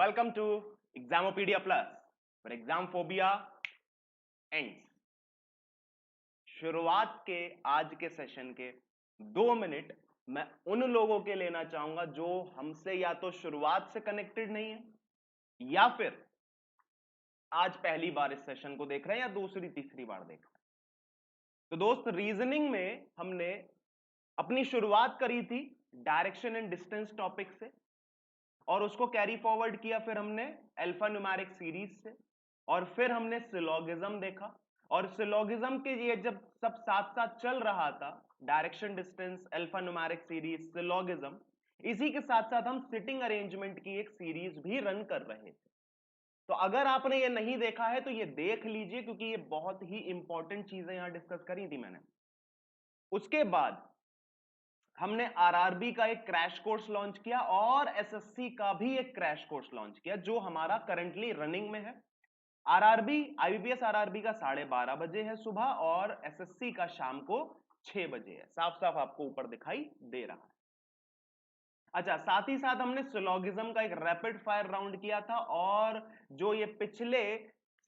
Welcome to Examopedia Plus, where exam phobia ends. शुरुआत के आज के सेशन के 2 मिनट मैं उन लोगों के लेना चाहूंगा जो हमसे या तो शुरुआत से कनेक्टेड नहीं है या फिर आज पहली बार इस सेशन को देख रहे हैं या दूसरी तीसरी बार देख रहे हैं। तो दोस्त, रीजनिंग में हमने अपनी शुरुआत करी थी डायरेक्शन एंड डिस्टेंस टॉपिक से और उसको कैरी फॉरवर्ड किया फिर हमने अल्फा न्यूमेरिक सीरीज से और फिर हमने सिलोगिज्म देखा और सिलोगिज्म के ये जब सब साथ साथ चल रहा था direction distance alpha numeric series syllogism, इसी के साथ साथ हम सिटिंग अरेंजमेंट की एक सीरीज भी रन कर रहे थे। तो अगर आपने ये नहीं देखा है तो ये देख लीजिए क्योंकि ये बहुत ही इंपॉर्टेंट चीजें यहां डिस्कस करी थी मैंने। उसके बाद हमने आरआरबी का एक क्रैश कोर्स लॉन्च किया और एसएससी का भी एक क्रैश कोर्स लॉन्च किया जो हमारा करंटली रनिंग में है। आरआरबी आईबीपीएस आरआरबी का 12:30 बजे है सुबह और एसएससी का शाम को 6 बजे है। साफ साफ आपको ऊपर दिखाई दे रहा है। अच्छा, साथ ही साथ हमने सिलोगिज्म का एक रैपिड फायर राउंड किया था और जो ये पिछले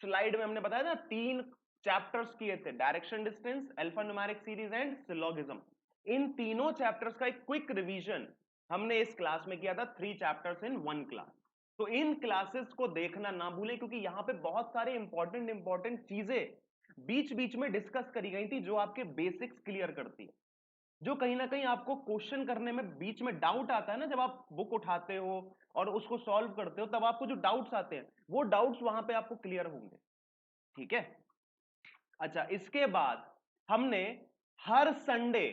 स्लाइड में हमने बताया था 3 चैप्टर्स किए थे, direction distance, alpha numeric series and syllogism. इन तीनों चैप्टर्स का एक क्विक रिवीजन हमने इस क्लास में किया था, 3 चैप्टर्स इन 1 क्लास। तो इन क्लासेस को देखना ना भूलें क्योंकि यहां पे बहुत सारे इंपॉर्टेंट चीजें बीच बीच में डिस्कस करी गई थी जो आपके बेसिक्स क्लियर करती है, जो कहीं ना कहीं आपको क्वेश्चन करने में बीच में डाउट आता है ना, जब आप बुक उठाते हो और उसको सॉल्व करते हो तब आपको जो डाउट्स आते हैं वो डाउट्स वहां पे आपको क्लियर होंगे। ठीक है। अच्छा, इसके बाद हमने हर संडे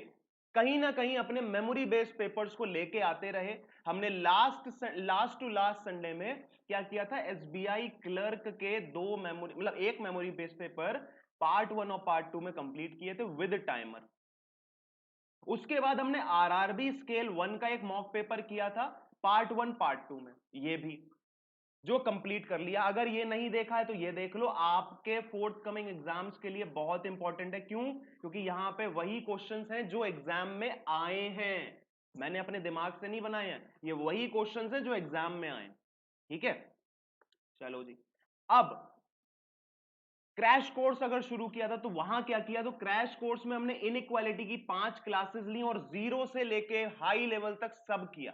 कहीं ना कहीं अपने मेमोरी बेस्ड पेपर्स को लेके आते रहे। हमने लास्ट टू लास्ट संडे में क्या किया था, एसबीआई क्लर्क के 2 मेमोरी मतलब एक मेमोरी बेस्ड पेपर पार्ट 1 और पार्ट 2 में कंप्लीट किए थे विद टाइमर। उसके बाद हमने आरआरबी स्केल 1 का एक मॉक पेपर किया था पार्ट 1 पार्ट 2 में, ये भी जो कंप्लीट कर लिया। अगर ये नहीं देखा है तो ये देख लो, आपके फोर्थ कमिंग एग्जाम्स के लिए बहुत इंपॉर्टेंट है। क्यों? क्योंकि यहां पे वही क्वेश्चंस हैं जो एग्जाम में आए हैं, मैंने अपने दिमाग से नहीं बनाए हैं, ये वही क्वेश्चंस हैं जो एग्जाम में आए। ठीक है, चलो जी। अब क्रैश कोर्स अगर शुरू किया था तो वहां क्या किया, तो क्रैश कोर्स में हमने इनइक्वालिटी की 5 क्लासेस ली और 0 से लेके हाई लेवल तक सब किया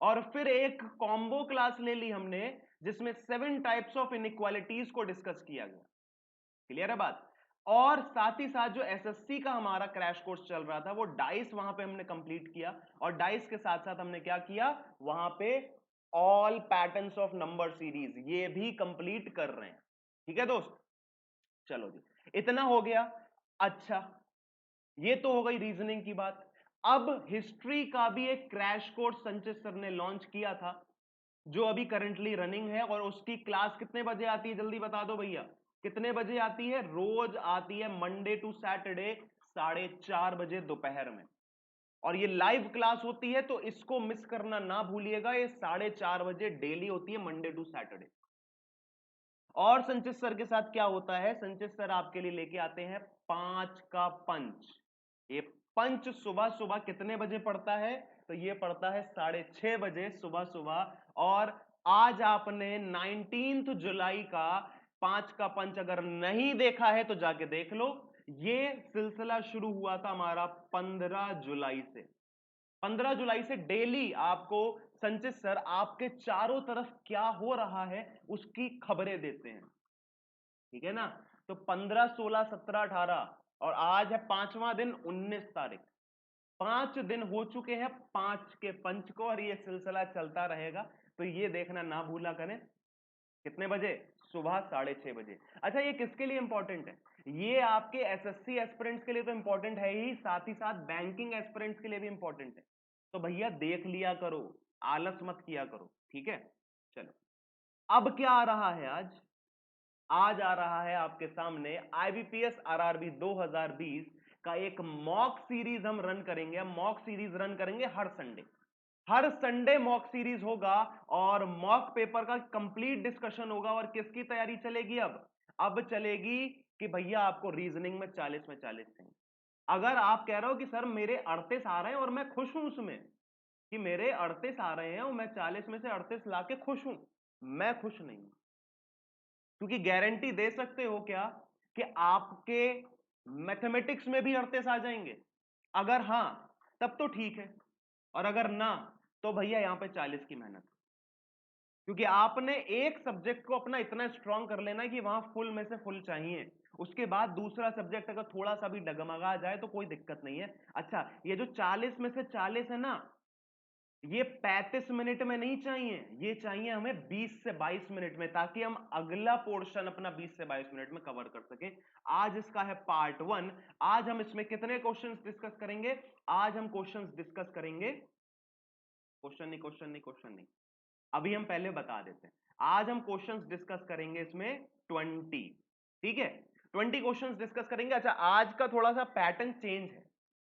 और फिर एक कॉम्बो क्लास ले ली हमने जिसमें 7 टाइप्स ऑफ इनइक्वालिटीज को डिस्कस किया गया। क्लियर है बात? और साथ ही साथ जो एसएससी का हमारा क्रैश कोर्स चल रहा था वो डाइस वहां पे हमने कंप्लीट किया और डाइस के साथ साथ हमने क्या किया, वहां पे all patterns of number series ये भी कंप्लीट कर रहे हैं। ठीक है दोस्त, चलो जी, इतना हो गया। अच्छा, ये तो हो गई रीजनिंग की बात। अब हिस्ट्री का भी एक क्रैश कोर्स संचित सर ने लॉन्च किया था जो अभी करंटली रनिंग है और उसकी क्लास कितने बजे आती है, जल्दी बता दो भैया, कितने बजे आती है? रोज आती है मंडे टू सैटरडे 4:30 बजे दोपहर में और ये लाइव क्लास होती है, तो इसको मिस करना ना भूलिएगा। ये 4:30 बजे डेली होती है मंडे टू सैटरडे। और संचित सर के साथ क्या होता है, संचित सर आपके लिए लेके आते हैं 5 का पंच। ये पंच सुबह सुबह कितने बजे पड़ता है, तो ये पड़ता है 6:30 बजे सुबह सुबह। और आज आपने 19 जुलाई का 5 का पंच अगर नहीं देखा है तो जाके देख लो। ये सिलसिला शुरू हुआ था हमारा 15 जुलाई से। 15 जुलाई से डेली आपको संचित सर आपके चारों तरफ क्या हो रहा है उसकी खबरें देते हैं। ठीक है ना? तो 15, 16, 17, 18 और आज है 5वां दिन 19 तारीख। 5 दिन हो चुके हैं 5 के पंच को और ये सिलसिला चलता रहेगा। तो ये देखना ना भूला करें, कितने बजे? सुबह 6:30 बजे। अच्छा, ये किसके लिए इंपॉर्टेंट है? ये आपके एसएससी एस्पिरेंट्स के लिए तो इंपॉर्टेंट है ही, साथ ही साथ बैंकिंग एस्पिरेंट्स के लिए भी इंपॉर्टेंट है। तो भैया देख लिया करो, आलस मत किया करो। ठीक है, चलो। अब क्या आ रहा है आज आ रहा है आपके सामने आईबीपीएस आरआरबी 2020 का एक मॉक सीरीज हम रन करेंगे। मॉक सीरीज रन करेंगे हर संडे मॉक सीरीज होगा और मॉक पेपर का कंप्लीट डिस्कशन होगा। और किसकी तैयारी चलेगी? अब चलेगी कि भैया आपको रीजनिंग में 40 में 40 चाहिए। अगर आप कह रहे हो कि सर मेरे 38 आ रहे हैं और मैं खुश हूं उसमें, कि मेरे 38 आ रहे हैं और मैं 40 में से 38 लाके खुश हूं, मैं खुश नहीं हूं। क्योंकि गारंटी दे सकते हो क्या कि आपके मैथमेटिक्स में भी 38 आ जाएंगे? अगर हां तब तो ठीक है, और अगर ना तो भैया यहां पे 40 की मेहनत। क्योंकि आपने एक सब्जेक्ट को अपना इतना स्ट्रांग कर लेना है कि वहां फुल में से फुल चाहिए, उसके बाद दूसरा सब्जेक्ट अगर थोड़ा सा भी डगमगा जाए तो कोई दिक्कत नहीं है। अच्छा, ये जो 40 में से 40 है ना, ये 35 मिनट में नहीं चाहिए, ये चाहिए हमें 20 से 22 मिनट में, ताकि हम अगला पोर्शन अपना 20 से 22 मिनट में कवर कर सके। आज इसका है पार्ट 1। आज हम इसमें कितने क्वेश्चंस डिस्कस करेंगे? आज हम क्वेश्चंस डिस्कस करेंगे, क्वेश्चन नहीं क्वेश्चन नहीं क्वेश्चन नहीं, अभी हम पहले बता देते हैं। आज हम क्वेश्चंस डिस्कस करेंगे इसमें 20, ठीक है, 20 क्वेश्चंस डिस्कस करेंगे। अच्छा, आज का थोड़ा सा पैटर्न चेंज है,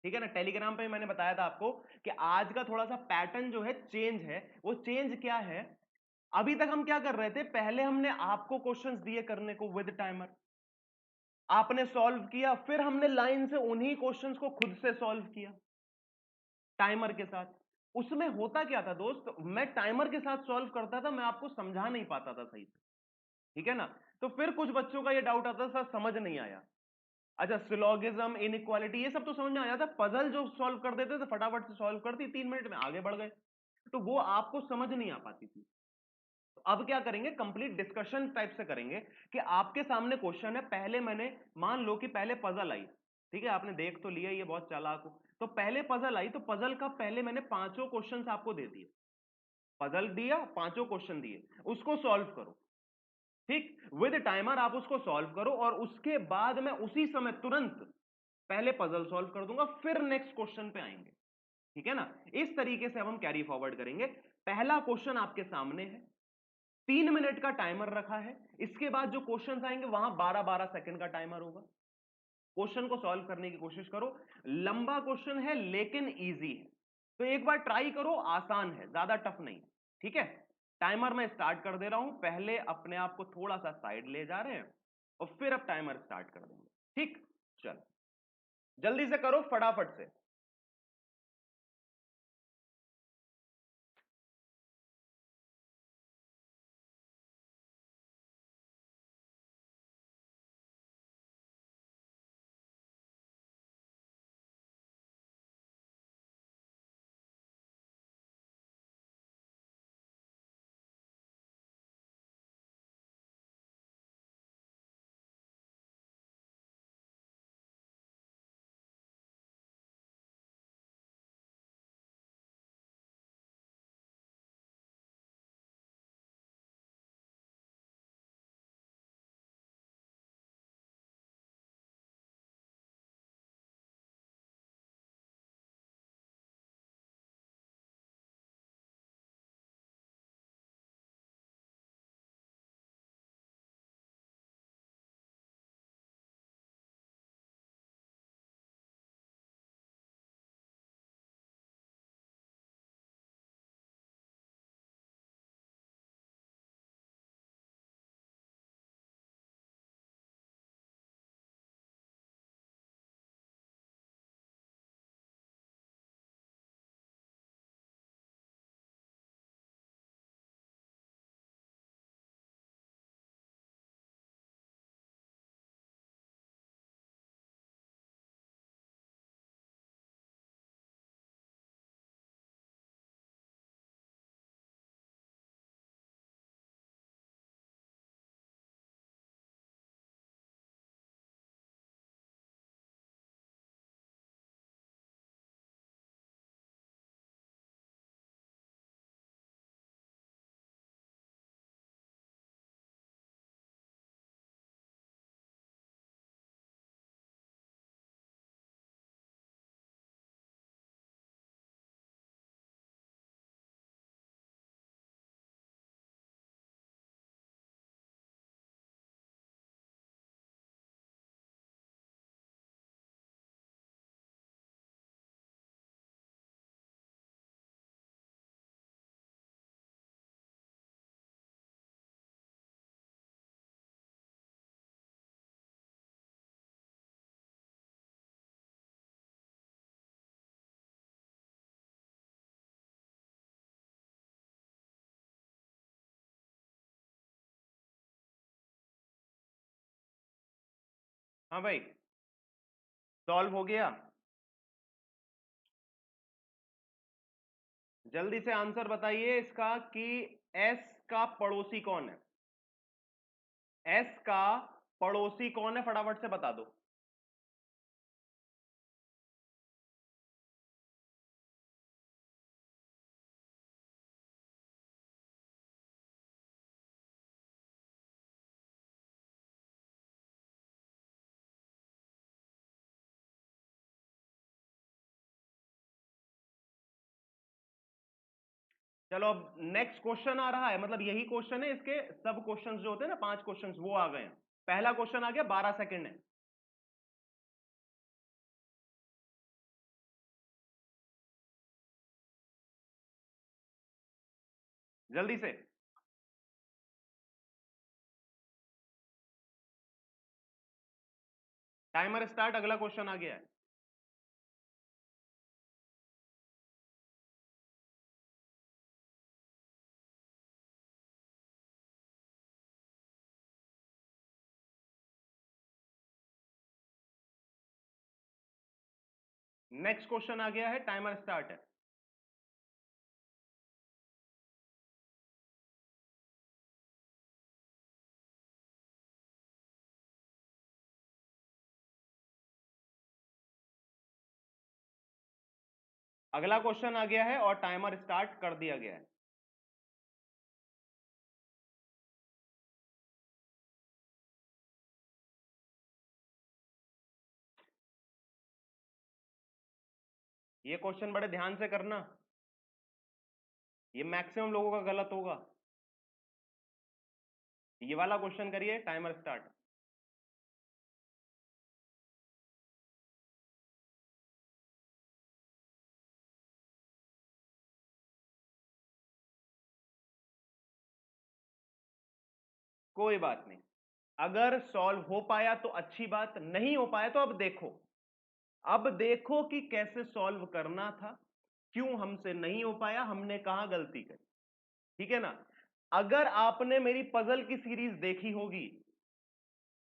ठीक है ना, टेलीग्राम पे मैंने बताया था आपको कि आज का थोड़ा सा पैटर्न जो है चेंज है। वो चेंज क्या है? अभी तक हम क्या कर रहे थे, पहले हमने आपको क्वेश्चंस दिए करने को विद टाइमर, आपने सॉल्व किया, फिर हमने लाइन से उन्हीं क्वेश्चंस को खुद से सॉल्व किया टाइमर के साथ। उसमें होता क्या था दोस्त, मैं टाइमर के साथ सॉल्व करता था, मैं आपको समझा नहीं पाता था सही से, ठीक है ना। तो फिर कुछ बच्चों का ये डाउट आता था, समझ नहीं आया। अच्छा, सिलोगिज्म, इनइक्वालिटी, ये सब तो समझ में आया था, पजल जो सॉल्व कर देते थे फटाफट से सॉल्व करती, 3 मिनट में आगे बढ़ गए, तो वो आपको समझ नहीं आ पाती थी। तो अब क्या करेंगे, कंप्लीट डिस्कशन टाइप से करेंगे कि आपके सामने क्वेश्चन है, पहले मैंने, मान लो कि पहले पजल आई, ठीक है, आपने देख तो लिया ये बहुत चालाक हो, तो पहले पजल आई, तो पजल का पहले मैंने पांचों क्वेश्चन आपको दे दिए, पजल दिया, पांचों क्वेश्चन दिए, उसको सॉल्व करो, ठीक, विद टाइमर आप उसको सॉल्व करो, और उसके बाद मैं उसी समय तुरंत पहले पजल सॉल्व कर दूंगा, फिर नेक्स्ट क्वेश्चन पे आएंगे, ठीक है ना। इस तरीके से हम कैरी फॉरवर्ड करेंगे। पहला क्वेश्चन आपके सामने है, 3 मिनट का टाइमर रखा है, इसके बाद जो क्वेश्चंस आएंगे वहां 12-12 सेकंड का टाइमर होगा। क्वेश्चन को सॉल्व करने की कोशिश करो, लंबा क्वेश्चन है लेकिन इजी है, तो एक बार ट्राई करो, आसान है, ज्यादा टफ नहीं, ठीक है। टाइमर मैं स्टार्ट कर दे रहा हूं, पहले अपने आप को थोड़ा सा साइड ले जा रहे हैं, और फिर अब टाइमर स्टार्ट कर देंगे, ठीक। चल, जल्दी से करो फटाफट से। हाँ भाई, सॉल्व हो गया? जल्दी से आंसर बताइए इसका कि एस का पड़ोसी कौन है। एस का पड़ोसी कौन है, फटाफट से बता दो। चलो अब नेक्स्ट क्वेश्चन आ रहा है, मतलब यही क्वेश्चन है, इसके सब क्वेश्चंस जो होते हैं ना, 5 क्वेश्चंस वो आ गए हैं। पहला क्वेश्चन आ गया, 12 सेकंड है। जल्दी से। टाइमर स्टार्ट, अगला क्वेश्चन आ गया है। नेक्स्ट क्वेश्चन आ गया है, टाइमर स्टार्ट है। अगला क्वेश्चन आ गया है और टाइमर स्टार्ट कर दिया गया है। ये क्वेश्चन बड़े ध्यान से करना, ये मैक्सिमम लोगों का गलत होगा। ये वाला क्वेश्चन करिए, टाइमर स्टार्ट। कोई बात नहीं, अगर सॉल्व हो पाया तो अच्छी बात, नहीं हो पाया तो अब देखो, अब देखो कि कैसे सॉल्व करना था, क्यों हमसे नहीं हो पाया, हमने कहां गलती करी। ठीक है ना। अगर आपने मेरी पजल की सीरीज देखी होगी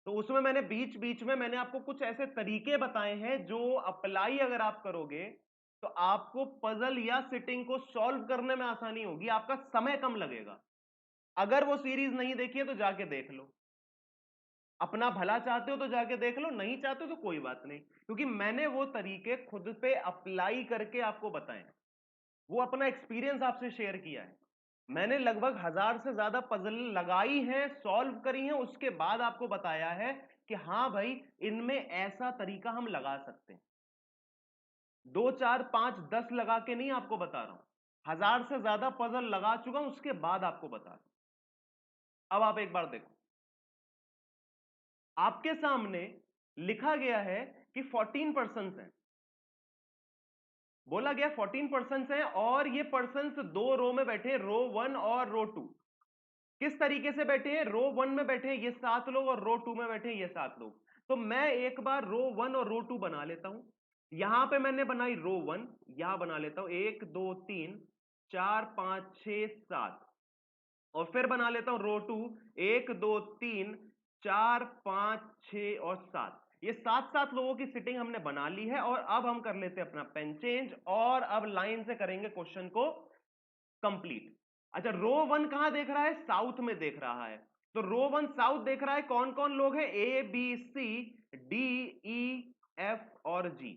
तो उसमें मैंने बीच बीच में मैंने आपको कुछ ऐसे तरीके बताए हैं जो अप्लाई अगर आप करोगे तो आपको पजल या सिटिंग को सॉल्व करने में आसानी होगी, आपका समय कम लगेगा। अगर वो सीरीज नहीं देखी है तो जाके देख लो, अपना भला चाहते हो तो जाके देख लो, नहीं चाहते हो तो कोई बात नहीं, क्योंकि मैंने वो तरीके खुद पे अप्लाई करके आपको बताए, वो अपना एक्सपीरियंस आपसे शेयर किया है। मैंने लगभग 1000 से ज्यादा पजल लगाई हैं, सॉल्व करी हैं, उसके बाद आपको बताया है कि हां भाई इनमें ऐसा तरीका हम लगा सकते हैं। 2 4 5 10 लगा के नहीं आपको बता रहा हूं, 1000 से ज्यादा पजल लगा चुका हूं, उसके बाद आपको बता रहा हूं। अब आप एक बार देखो, आपके सामने लिखा गया है कि 14% है, बोला गया 14% है, और ये पर्सन दो रो में बैठे, रो 1 और रो 2। किस तरीके से बैठे हैं, रो 1 में बैठे हैं ये 7 लोग और रो 2 में बैठे हैं ये 7 लोग। तो मैं एक बार रो 1 और रो 2 बना लेता हूं। यहां पे मैंने बनाई रो 1, यहां बना लेता हूं 1 2 3 4 5 6 7, और फिर बना लेता हूं रो 2, 1 2 3 4 5 6 और 7। ये 7 लोगों की सिटिंग हमने बना ली है, और अब हम कर लेते हैं अपना पेन चेंज, और अब लाइन से करेंगे क्वेश्चन को कंप्लीट। अच्छा, रो 1 कहां देख रहा है, साउथ में देख रहा है, तो रो 1 साउथ देख रहा है, कौन कौन लोग हैं, A B C D E F और जी।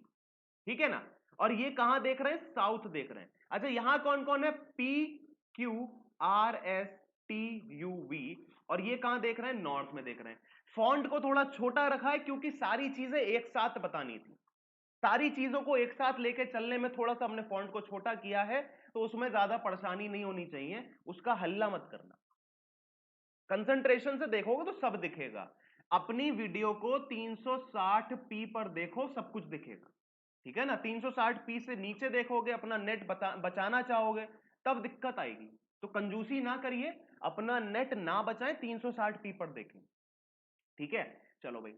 ठीक है ना। और ये कहां देख रहे हैं, साउथ देख रहे हैं। अच्छा, यहां कौन कौन है, P Q R S T U V, और ये कहां देख रहे हैं, नॉर्थ में देख रहे हैं। फॉन्ट को थोड़ा छोटा रखा है क्योंकि सारी चीजें एक साथ बतानी थी, सारी चीजों को एक साथ लेके चलने में थोड़ा सा हमने फॉन्ट को छोटा किया है, तो उसमें ज्यादा परेशानी नहीं होनी चाहिए, उसका हल्ला मत करना, कंसंट्रेशन से देखोगे तो सब दिखेगा। अपनी वीडियो को 360p पर देखो, सब कुछ दिखेगा। ठीक है ना, 360p से नीचे देखोगे, अपना नेट बचाना चाहोगे तब दिक्कत आएगी, तो कंजूसी ना करिए, अपना नेट ना बचाएं, 360p पर देखें। ठीक है, चलो भाई,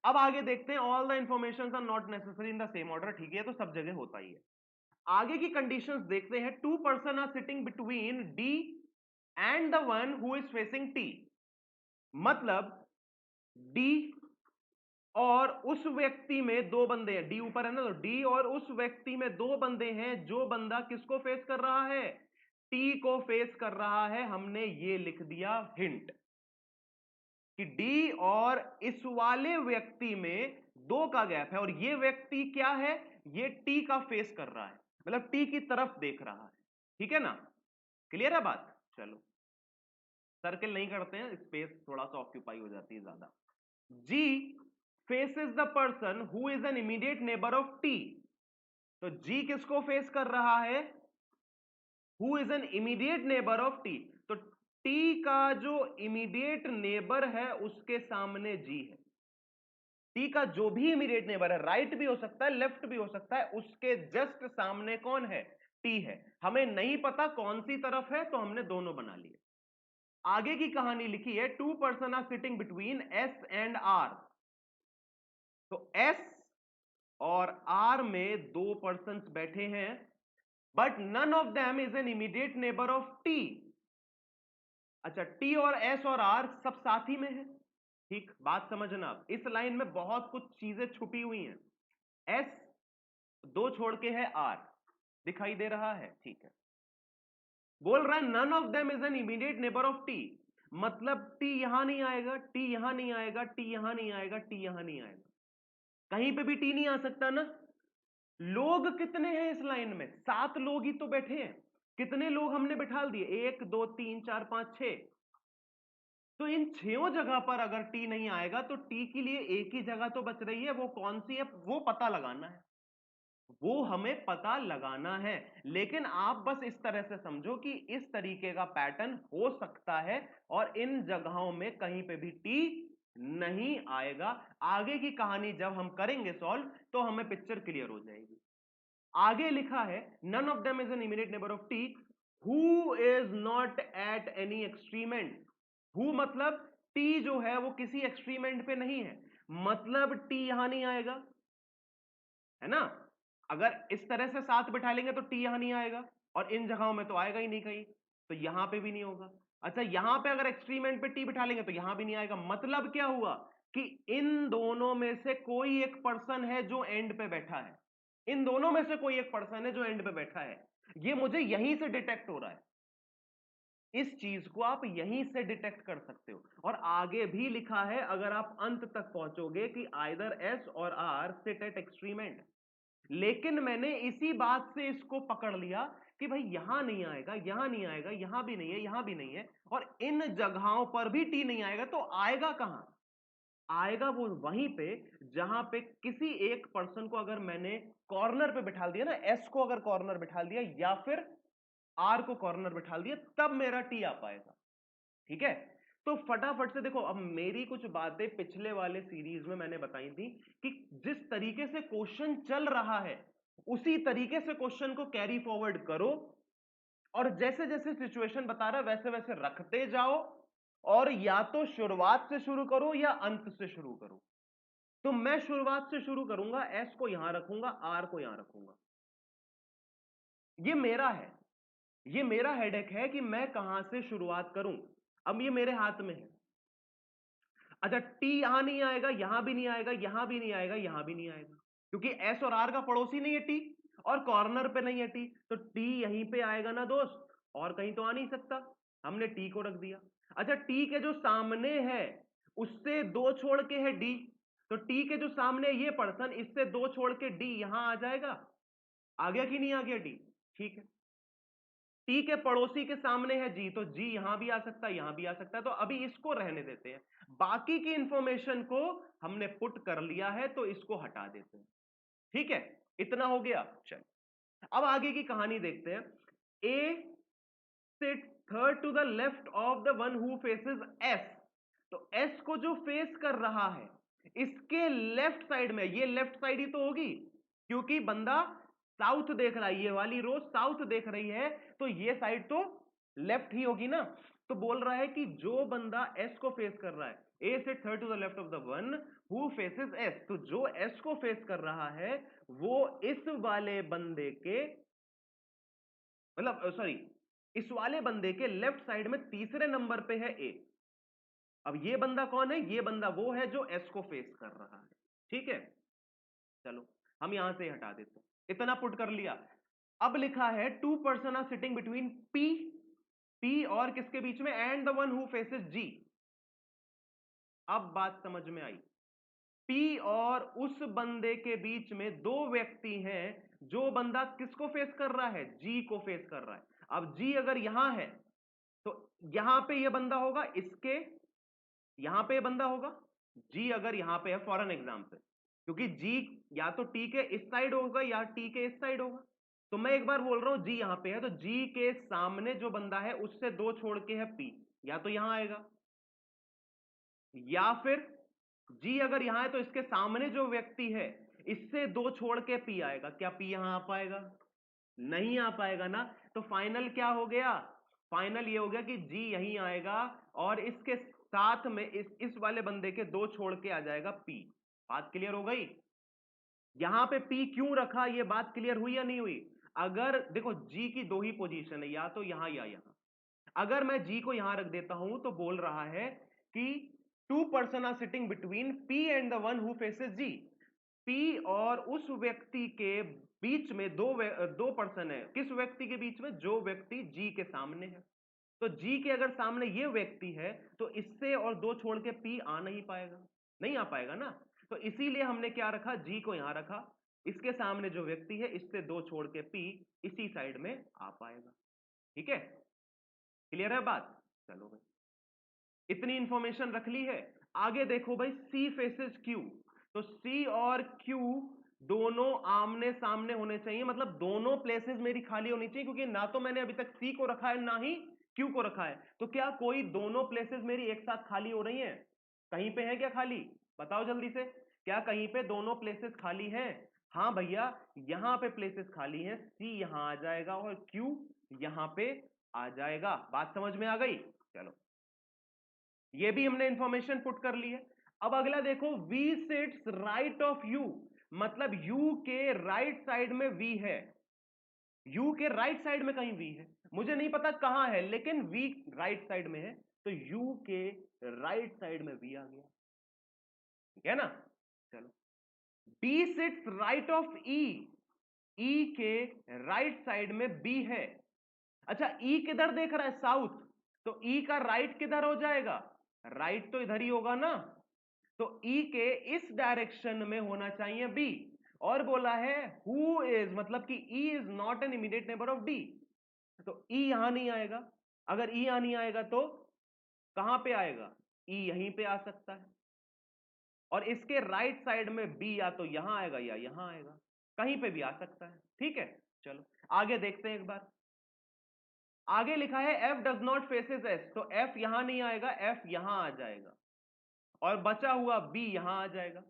अब आगे देखते हैं। All the information are not necessary in the same order, ठीक है, तो सब जगह होता ही है। आगे की कंडीशंस देखते हैं। 2 person are sitting between D and the one who is facing T, मतलब डी और उस व्यक्ति में दो बंदे हैं, डी ऊपर है ना, तो डी और उस व्यक्ति में दो बंदे हैं, जो बंदा किसको फेस कर रहा है, टी को फेस कर रहा है। हमने ये लिख दिया हिंट कि डी और इस वाले व्यक्ति में दो का गैप है, और ये व्यक्ति क्या है, ये टी का फेस कर रहा है, मतलब टी की तरफ देख रहा है। ठीक है ना, क्लियर है बात। चलो सर्कल नहीं करते हैं, स्पेस थोड़ा सा ऑक्यूपाई हो जाती है ज्यादा। G faces the person who is an immediate neighbour of T. तो जी किसको फेस कर रहा है, who is an immediate neighbour of T. तो टी का जो इमीडिएट नेबर है उसके सामने जी है। टी का जो भी इमीडिएट नेबर है, राइट भी हो सकता है, लेफ्ट भी हो सकता है, उसके जस्ट सामने कौन है, टी है। हमें नहीं पता कौन सी तरफ है, तो हमने दोनों बना लिए। आगे की कहानी लिखी है, two person are sitting between S and R. तो एस और आर में दो पर्सन बैठे हैं, but none of them is an immediate neighbour of T. अच्छा, टी और एस और आर सब साथ ही में है। ठीक, बात समझना, इस लाइन में बहुत कुछ चीजें छुपी हुई हैं। एस दो छोड़ के है आर, दिखाई दे रहा है, ठीक है। बोल रहा है none of them is an immediate neighbour of T, मतलब टी यहां नहीं आएगा, टी यहां नहीं आएगा, टी यहां नहीं आएगा, टी यहां नहीं आएगा, कहीं पे भी टी नहीं आ सकता ना। लोग कितने हैं इस लाइन में, 7 लोग ही तो बैठे हैं। कितने लोग हमने बिठा दिए, 1 2 3 4 5 6। तो इन 6 जगह पर अगर टी नहीं आएगा, तो टी के लिए एक ही जगह तो बच रही है, वो कौन सी है, वो पता लगाना है, वो हमें पता लगाना है। लेकिन आप बस इस तरह से समझो कि इस तरीके का पैटर्न हो सकता है, और इन जगहों में कहीं पे भी टी नहीं आएगा। आगे की कहानी जब हम करेंगे सॉल्व, तो हमें पिक्चर क्लियर हो जाएगी। आगे लिखा है, none of them is an immediate neighbour of T who is not at any extreme. Who मतलब टी जो है वो किसी एक्सट्रीमेंट पे नहीं है, मतलब टी यहां नहीं आएगा, है ना। अगर इस तरह से साथ बिठा लेंगे तो टी यहां नहीं आएगा, और इन जगहों में तो आएगा ही नहीं कहीं, तो यहां पे भी नहीं होगा। अच्छा, यहां पे अगर एक्सट्रीम एंड पे टी बिठा लेंगे तो यहां भी नहीं आएगा। मतलब क्या हुआ कि इन दोनों में से कोई एक पर्सन है जो एंड पे बैठा है, इन दोनों में से कोई एक पर्सन है जो एंड पे बैठा है। ये मुझे यहीं से डिटेक्ट हो रहा है, इस चीज को आप यहीं से डिटेक्ट कर सकते हो। और आगे भी लिखा है, अगर आप अंत तक पहुंचोगे, कि आइदर एस और R sit at extreme end. लेकिन मैंने इसी बात से इसको पकड़ लिया कि भाई यहां नहीं आएगा, यहां नहीं आएगा, यहां भी नहीं है, यहां भी नहीं है, और इन जगहों पर भी टी नहीं आएगा, तो आएगा कहां, आएगा वो वहीं पे जहां पे किसी एक पर्सन को अगर मैंने कॉर्नर पे बिठा दिया ना, एस को अगर कॉर्नर बिठा दिया या फिर आर को कॉर्नर बिठा दिया, तब मेरा टी आ पाएगा। ठीक है, तो फटाफट से देखो, अब मेरी कुछ बातें पिछले वाले सीरीज में मैंने बताई थी कि जिस तरीके से क्वेश्चन चल रहा है उसी तरीके से क्वेश्चन को कैरी फॉरवर्ड करो, और जैसे जैसे सिचुएशन बता रहा है वैसे वैसे रखते जाओ, और या तो शुरुआत से शुरू करो या अंत से शुरू करो। तो मैं शुरुआत से शुरू करूंगा, एस को यहां रखूंगा, आर को यहां रखूंगा। ये मेरा है, ये मेरा हेडेक है कि मैं कहां से शुरुआत करूं। अब ये मेरे हाथ में है। अच्छा, टी यहां नहीं आएगा, यहां भी नहीं आएगा, यहां भी नहीं आएगा, यहां भी नहीं आएगा, क्योंकि एस और आर का पड़ोसी नहीं है टी, और कॉर्नर पे नहीं है टी, तो टी यहीं पे आएगा ना दोस्त, और कहीं तो आ नहीं सकता। हमने टी को रख दिया। अच्छा, टी के जो सामने है उससे दो छोड़ के है डी, तो टी के जो सामने ये पर्सन, इससे दो छोड़ के डी यहां आ जाएगा। आ गया कि नहीं आ गया डी, ठीक है। टी के पड़ोसी के सामने है जी, तो जी यहां भी आ सकता है, यहां भी आ सकता है, तो अभी इसको रहने देते हैं। बाकी की इंफॉर्मेशन को हमने पुट कर लिया है, तो इसको हटा देते हैं। ठीक है, इतना हो गया। चल, अब आगे की कहानी देखते हैं। A sit third to the left of the one who faces S. तो एस को जो फेस कर रहा है, इसके लेफ्ट साइड में, ये लेफ्ट साइड ही तो होगी, क्योंकि बंदा साउथ देख रहा है, ये वाली रो साउथ देख रही है, तो ये साइड तो लेफ्ट ही होगी ना। तो बोल रहा है कि जो बंदा एस को फेस कर रहा है, A sit third to the left of the one who faces S, तो जो एस को फेस कर रहा है वो इस वाले बंदे के, मतलब सॉरी, इस वाले बंदे के लेफ्ट साइड में तीसरे नंबर पे है ए। अब ये बंदा कौन है, ये बंदा वो है जो एस को फेस कर रहा है। ठीक है, चलो हम यहां से हटा देते हैं, इतना पुट कर लिया। अब लिखा है 2 person are sitting between P और किसके बीच में, and the one who faces G. अब बात समझ में आई, पी और उस बंदे के बीच में दो व्यक्ति हैं, जो बंदा किसको फेस कर रहा है, जी को फेस कर रहा है। अब जी अगर यहां है तो यहां पे ये बंदा होगा, इसके यहां पे ये बंदा होगा। जी अगर यहां पे है फॉर एन एग्जाम्पल, क्योंकि जी या तो टी के इस साइड होगा या टी के इस साइड होगा, तो मैं एक बार बोल रहा हूं जी यहां पे है, तो जी के सामने जो बंदा है उससे दो छोड़ के है पी, या तो यहां आएगा, या फिर जी अगर यहां है तो इसके सामने जो व्यक्ति है इससे दो छोड़ के पी आएगा। क्या पी यहां आ पाएगा, नहीं आ पाएगा ना। तो फाइनल क्या हो गया, फाइनल ये हो गया कि जी यहीं आएगा और इसके साथ में इस वाले बंदे के दो छोड़ के आ जाएगा पी। बात क्लियर हो गई। यहां पे पी क्यों रखा, ये बात क्लियर हुई या नहीं हुई। अगर देखो जी की दो ही पोजीशन है, या तो यहां या यहां। अगर मैं जी को यहां रख देता हूं तो बोल रहा है कि 2 person are sitting between P and the one who faces G. P और उस व्यक्ति के बीच में दो पर्सन है, किस व्यक्ति के बीच में, जो व्यक्ति जी के सामने है। तो जी के अगर सामने ये व्यक्ति है तो इससे और दो छोड़ के पी आ नहीं पाएगा, नहीं आ पाएगा ना। तो इसीलिए हमने क्या रखा, जी को यहां रखा, इसके सामने जो व्यक्ति है इससे दो छोड़ के पी इसी साइड में आ पाएगा। ठीक है, क्लियर है बात। चलो भाई, इतनी इंफॉर्मेशन रख ली है। आगे देखो भाई, सी फेसेस क्यू, तो सी और क्यू दोनों आमने सामने होने चाहिए, मतलब दोनों प्लेसेस मेरी खाली होनी चाहिए, क्योंकि ना तो मैंने अभी तक सी को रखा है ना ही क्यू को रखा है। तो क्या कोई दोनों प्लेसेस मेरी एक साथ खाली हो रही हैं, कहीं पे है क्या खाली, बताओ जल्दी से, क्या कहीं पे दोनों प्लेसेस खाली हैं। हाँ भैया, यहां पे प्लेसेस खाली हैं, सी यहां आ जाएगा और क्यू यहां पे आ जाएगा। बात समझ में आ गई। चलो, ये भी हमने इंफॉर्मेशन पुट कर ली है। अब अगला देखो, V sits right of U, मतलब U के राइट साइड में V है। U के राइट साइड में कहीं V है, मुझे नहीं पता कहां है, लेकिन V राइट साइड में है, तो U के राइट साइड में V आ गया, ठीक है ना। चलो, B sits right of E, E के राइट साइड में B है। अच्छा, E किधर देख रहा है, साउथ, तो E का राइट किधर हो जाएगा, राइट तो इधर ही होगा ना। तो E के इस डायरेक्शन में होना चाहिए B, और बोला है हु इज, मतलब कि E is not an immediate neighbour of D, तो E यहां नहीं आएगा। अगर E यहां नहीं आएगा तो कहां पे आएगा, E यहीं पे आ सकता है, और इसके राइट साइड में B या तो यहां आएगा या यहां आएगा, कहीं पे भी आ सकता है। ठीक है, चलो आगे देखते हैं एक बार। आगे लिखा है F does not faces S, तो F यहां नहीं आएगा, F यहां आ जाएगा, और बचा हुआ B यहां आ जाएगा।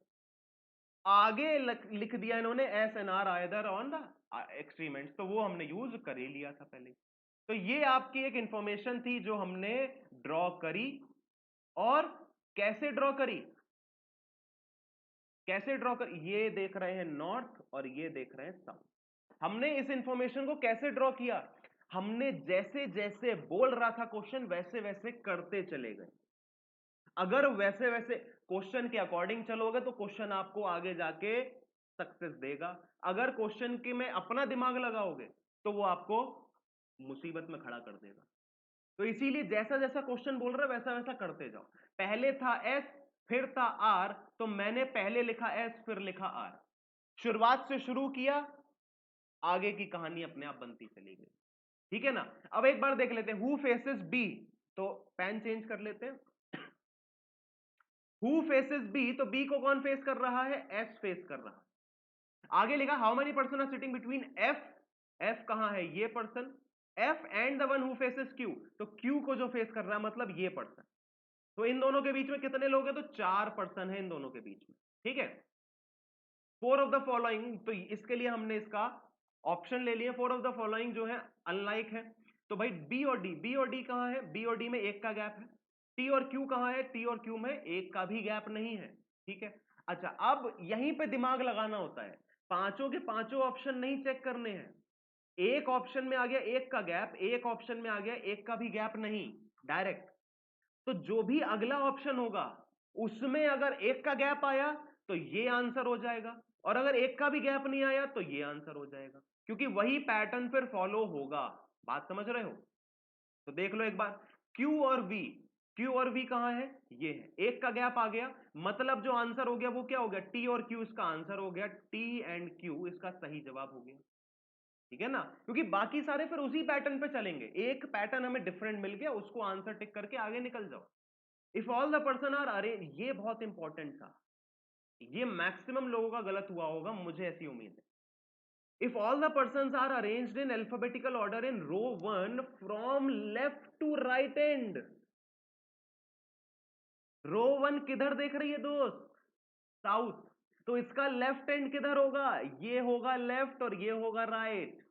आगे लिख दिया इन्होंने S and R either on the extreme, तो वो हमने यूज कर ही लिया था पहले। तो ये आपकी एक इंफॉर्मेशन थी जो हमने ड्रॉ करी, और कैसे ड्रॉ करी, कैसे ड्रॉ कर, ये देख रहे हैं नॉर्थ और ये देख रहे हैं साउथ। हमने इस इंफॉर्मेशन को कैसे ड्रॉ किया, हमने जैसे जैसे बोल रहा था क्वेश्चन वैसे वैसे करते चले गए। अगर वैसे वैसे क्वेश्चन के अकॉर्डिंग चलोगे तो क्वेश्चन आपको आगे जाके सक्सेस देगा। अगर क्वेश्चन के में अपना दिमाग लगाओगे तो वो आपको मुसीबत में खड़ा कर देगा। तो इसीलिए जैसा जैसा क्वेश्चन बोल रहा है वैसा वैसा करते जाओ। पहले था एस, फिर था आर, तो मैंने पहले लिखा एस फिर लिखा आर, शुरुआत से शुरू किया, आगे की कहानी अपने आप बनती चली गई। ठीक है ना। अब एक बार देख लेते हैं, हु फेसेस बी, तो पेन चेंज कर लेते हैं। हु फेसेस बी, तो बी को कौन फेस कर रहा है, एस फेस कर रहा है। आगे लिखा how many person are sitting between F, F कहां है, ये person, F and the one who faces Q, तो क्यू को जो फेस कर रहा है मतलब ये पर्सन। तो इन दोनों के बीच में कितने लोग हैं, तो 4 पर्सन है इन दोनों के बीच में। ठीक है, 4 ऑफ द फॉलोइंग, तो इसके लिए हमने इसका ऑप्शन ले लिया, 4 ऑफ द फॉलोइंग जो है अनलाइक है। तो भाई बी और डी, बी और डी कहां है, बी और डी में एक का गैप है। टी और क्यू कहां है, टी और क्यू में एक का भी गैप नहीं है। ठीक है, अच्छा अब यहीं पे दिमाग लगाना होता है, पांचों के पांचों ऑप्शन नहीं चेक करने हैं। एक ऑप्शन में आ गया एक का गैप, एक ऑप्शन में आ गया एक का भी गैप नहीं, डायरेक्ट। तो जो भी अगला ऑप्शन होगा उसमें अगर एक का गैप आया तो ये आंसर हो जाएगा, और अगर एक का भी गैप नहीं आया तो ये आंसर हो जाएगा, क्योंकि वही पैटर्न फिर फॉलो होगा। बात समझ रहे हो? तो देख लो एक बार, Q और V, Q और V कहां है? ये है, एक का गैप आ गया, मतलब जो आंसर हो गया वो क्या हो गया? T और Q इसका आंसर हो गया, T एंड Q इसका सही जवाब हो गया। ठीक है ना, क्योंकि बाकी सारे फिर उसी पैटर्न पे चलेंगे, एक पैटर्न हमें डिफरेंट मिल गया, उसको आंसर टिक करके आगे निकल जाओ। If all the person are अरे, ये बहुत इंपॉर्टेंट था, ये मैक्सिमम लोगों का गलत हुआ होगा, मुझे ऐसी उम्मीद है। If all the persons are arranged in alphabetical order in row 1 from left to right end, रो 1 किधर देख रही है दोस्त? साउथ, तो इसका लेफ्ट एंड किधर होगा? ये होगा लेफ्ट और ये होगा राइट,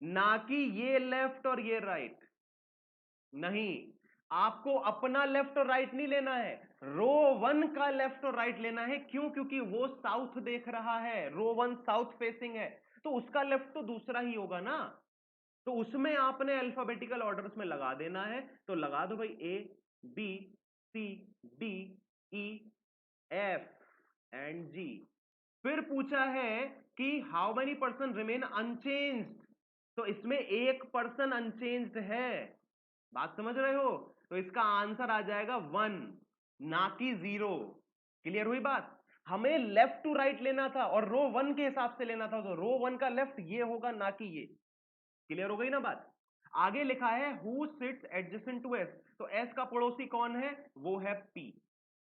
ना कि ये लेफ्ट और ये राइट। नहीं, आपको अपना लेफ्ट और राइट नहीं लेना है, रो 1 का लेफ्ट और राइट लेना है। क्यों? क्योंकि वो साउथ देख रहा है, रो 1 साउथ फेसिंग है, तो उसका लेफ्ट तो दूसरा ही होगा ना, तो उसमें आपने अल्फाबेटिकल ऑर्डर्स में लगा देना है। तो लगा दो भाई, A B C D E F and G. फिर पूछा है कि how many person remain unchanged, तो इसमें एक पर्सन अनचेंज्ड है। बात समझ रहे हो? तो इसका आंसर आ जाएगा 1, ना कि 0। क्लियर हुई बात? हमें लेफ्ट टू राइट लेना था और रो 1 के हिसाब से लेना था, तो रो 1 का लेफ्ट ये होगा, ना कि ये। क्लियर हो गई ना बात? आगे लिखा है who sits adjacent to S, तो एस का पड़ोसी कौन है? वो है पी।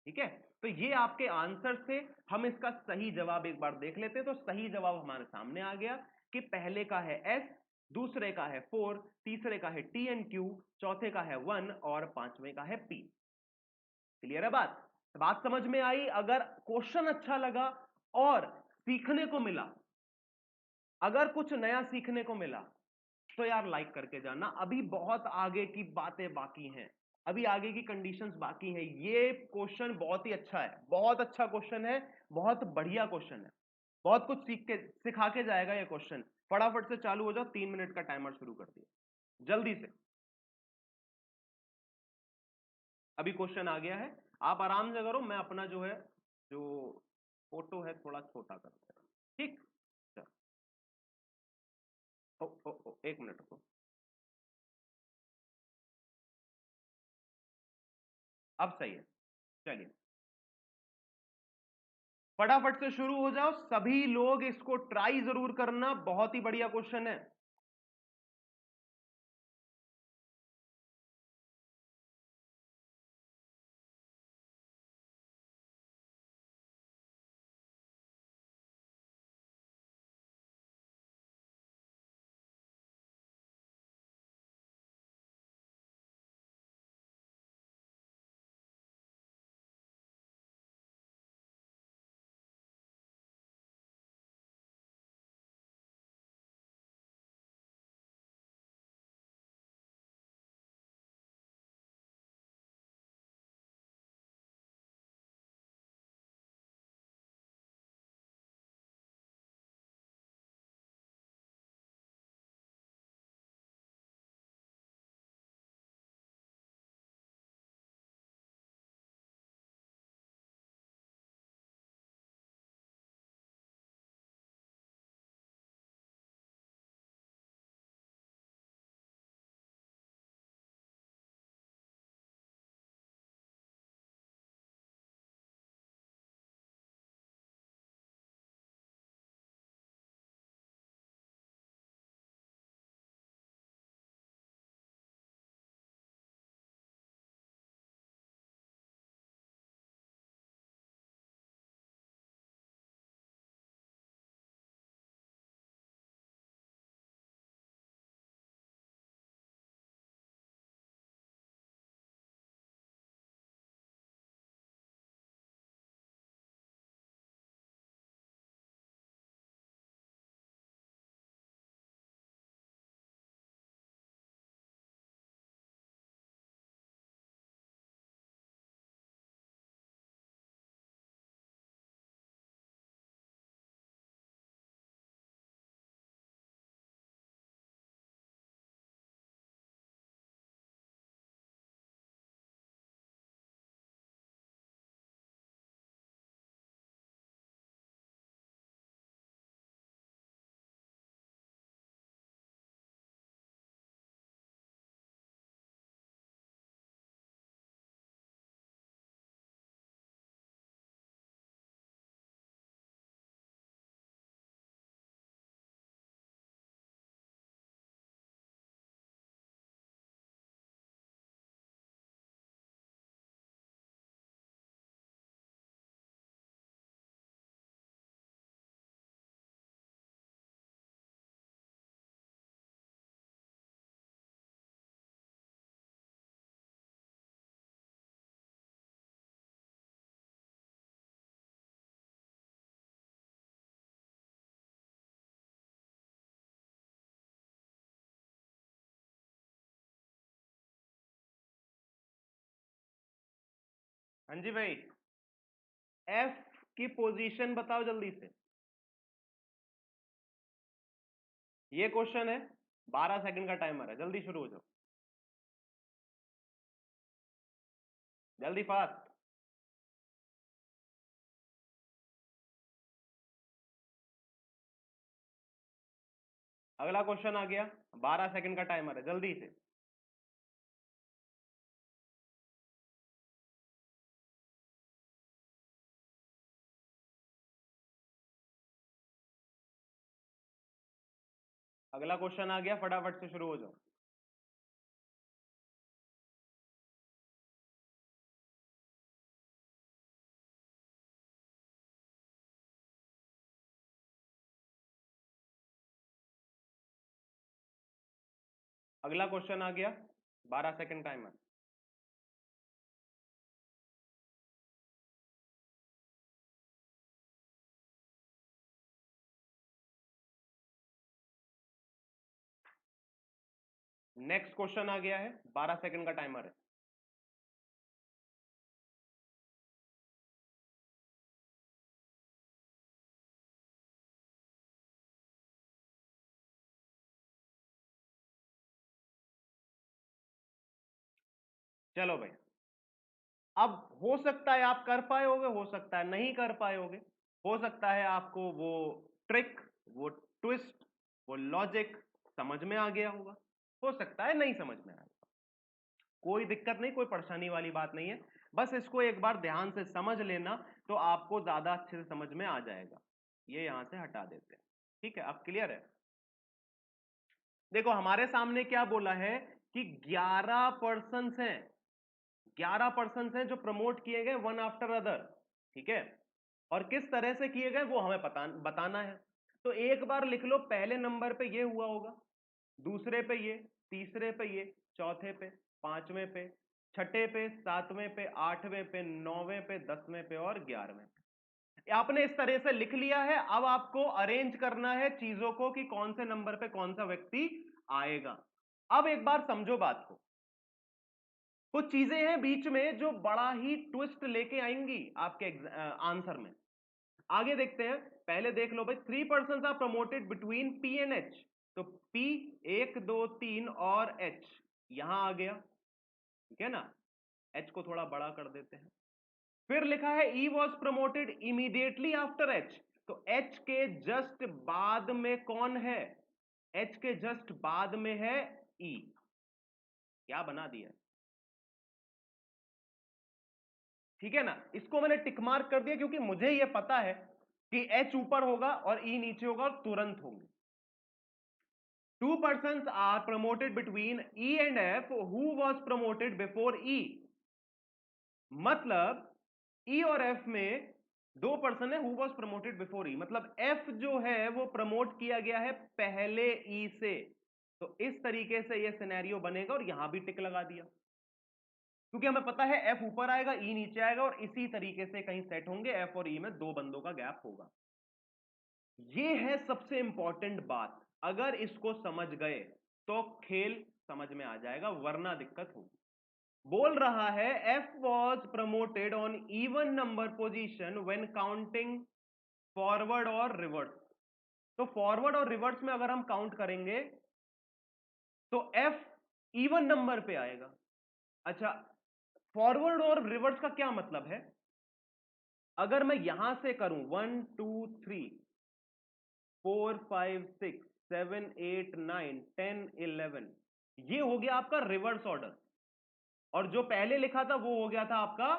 ठीक है, तो ये आपके आंसर थे। हम इसका सही जवाब एक बार देख लेते हैं। तो सही जवाब हमारे सामने आ गया कि पहले का है एस, दूसरे का है 4, तीसरे का है टी एंड क्यू, चौथे का है 1 और पांचवें का है पी। क्लियर है बात? बात समझ में आई? अगर क्वेश्चन अच्छा लगा और सीखने को मिला, अगर कुछ नया सीखने को मिला, तो यार लाइक करके जाना। अभी बहुत आगे की बातें बाकी हैं, अभी आगे की कंडीशंस बाकी हैं। ये क्वेश्चन बहुत ही अच्छा है, बहुत अच्छा क्वेश्चन है, बहुत बढ़िया क्वेश्चन है, बहुत कुछ सीख के सिखा के जाएगा ये क्वेश्चन। फटाफट से चालू हो जाओ, 3 मिनट का टाइमर शुरू कर दिया जल्दी से। अभी क्वेश्चन आ गया है, आप आराम से करो, मैं अपना जो है, जो फोटो है थोड़ा छोटा करते हैं। ठीक, चलो। एक मिनट रुको, अब सही है। चलिए फटाफट से शुरू हो जाओ, सभी लोग इसको ट्राई जरूर करना, बहुत ही बढ़िया क्वेश्चन है। हाँ जी भाई, एफ की पोजीशन बताओ जल्दी से। ये क्वेश्चन है, 12 सेकंड का टाइमर है, जल्दी शुरू हो जाओ, जल्दी फास्ट। अगला क्वेश्चन आ गया, 12 सेकंड का टाइमर है, जल्दी से। अगला क्वेश्चन आ गया, फटाफट से शुरू हो जाओ। अगला क्वेश्चन आ गया, 12 सेकंड टाइमर। नेक्स्ट क्वेश्चन आ गया है, 12 सेकंड का टाइमर है। चलो भाई, अब हो सकता है आप कर पाए होगे, हो सकता है नहीं कर पाए होगे, हो सकता है आपको वो ट्रिक, वो ट्विस्ट, वो लॉजिक समझ में आ गया होगा, हो सकता है नहीं समझ में आया। कोई दिक्कत नहीं, कोई परेशानी वाली बात नहीं है, बस इसको एक बार ध्यान से समझ लेना तो आपको ज्यादा अच्छे से समझ में आ जाएगा। ये यहां से हटा देते हैं, ठीक है, अब क्लियर है। देखो हमारे सामने क्या बोला है कि 11 पर्सन्स हैं, 11 पर्सन्स हैं जो प्रमोट किए गए वन आफ्टर अदर, ठीक है, और किस तरह से किए गए वो हमें बताना है। तो एक बार लिख लो, पहले नंबर पे ये हुआ होगा, दूसरे पे ये, तीसरे पे ये, चौथे पे, पांचवें पे, छठे पे, सातवें पे, आठवें पे, नौवें पे, 10वें पे और 11वें पे। आपने इस तरह से लिख लिया है, अब आपको अरेंज करना है चीजों को कि कौन से नंबर पे कौन सा व्यक्ति आएगा। अब एक बार समझो बात को, कुछ चीजें हैं बीच में जो बड़ा ही ट्विस्ट लेके आएंगी आपके आंसर में। आगे देखते हैं, पहले देख लो भाई, 3 person are promoted between P and H. तो पी, 1 2 3 और एच यहां आ गया, ठीक है ना, एच को थोड़ा बड़ा कर देते हैं। फिर लिखा है E was promoted immediately after H. तो एच के जस्ट बाद में कौन है, एच के जस्ट बाद में है ई। क्या बना दिया, ठीक है ना, इसको मैंने टिक मार्क कर दिया क्योंकि मुझे यह पता है कि एच ऊपर होगा और ई नीचे होगा और तुरंत होंगे। 2 persons are promoted between E and F. Who was promoted before E? मतलब E और F में 2 पर्सन है, who was promoted before E, मतलब F जो है वो प्रमोट किया गया है पहले E से। तो इस तरीके से ये सिनेरियो बनेगा और यहां भी टिक लगा दिया क्योंकि हमें पता है F ऊपर आएगा, E नीचे आएगा और इसी तरीके से कहीं सेट होंगे, F और E में 2 बंदों का गैप होगा। ये है सबसे इंपॉर्टेंट बात, अगर इसको समझ गए तो खेल समझ में आ जाएगा, वरना दिक्कत होगी। बोल रहा है F was promoted on even number position when counting forward और रिवर्स। तो फॉरवर्ड और रिवर्स में अगर हम काउंट करेंगे तो एफ इवन नंबर पे आएगा। अच्छा, फॉरवर्ड और रिवर्स का क्या मतलब है, अगर मैं यहां से करूं 1 2 3 4 5 6 7 8 9 10 11, ये हो गया आपका रिवर्स ऑर्डर, और जो पहले लिखा था वो हो गया था आपका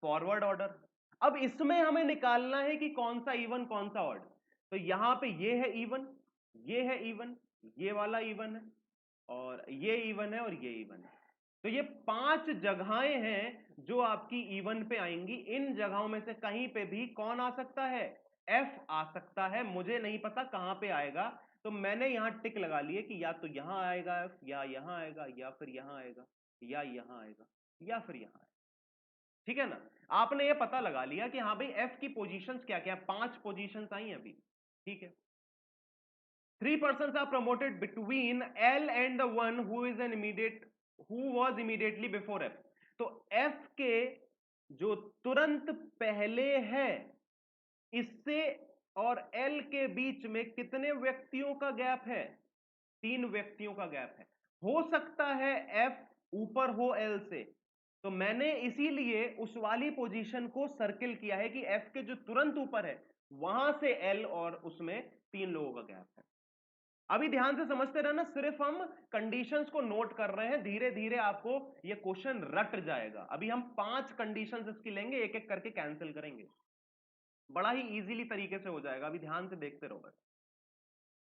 फॉरवर्ड ऑर्डर। अब इसमें हमें निकालना है कि कौन सा इवन कौन सा ऑड। तो यहां पे ये है इवन, ये है इवन, ये वाला इवन है, और ये इवन है और ये इवन है। तो ये 5 जगहें हैं जो आपकी इवन पे आएंगी। इन जगहों में से कहीं पे भी कौन आ सकता है, एफ आ सकता है। मुझे नहीं पता कहां पे आएगा, तो मैंने यहां टिक लगा लिए कि या तो यहां आएगा एफ, या यहां आएगा, या फिर यहां आएगा, या यहां आएगा, या फिर यहां आएगा। ठीक है ना, आपने ये पता लगा लिया कि हाँ भाई एफ की पोजीशंस क्या क्या, 5 पोजीशंस आई अभी, ठीक है। 3 persons are promoted between L and the one who is an immediate, who was immediately before F। तो F के जो तुरंत पहले है, इससे और एल के बीच में कितने व्यक्तियों का गैप है? 3 व्यक्तियों का गैप है। हो सकता है एफ ऊपर हो एल से, तो मैंने इसीलिए उस वाली पोजीशन को सर्किल किया है कि एफ के जो तुरंत ऊपर है वहां से एल और उसमें 3 लोगों का गैप है। अभी ध्यान से समझते रहना, सिर्फ हम कंडीशंस को नोट कर रहे हैं, धीरे धीरे आपको यह क्वेश्चन रट जाएगा। अभी हम 5 कंडीशंस इसकी लेंगे, एक एक करके कैंसिल करेंगे, बड़ा ही इजीली तरीके से हो जाएगा। अभी ध्यान से देखते रहो बस।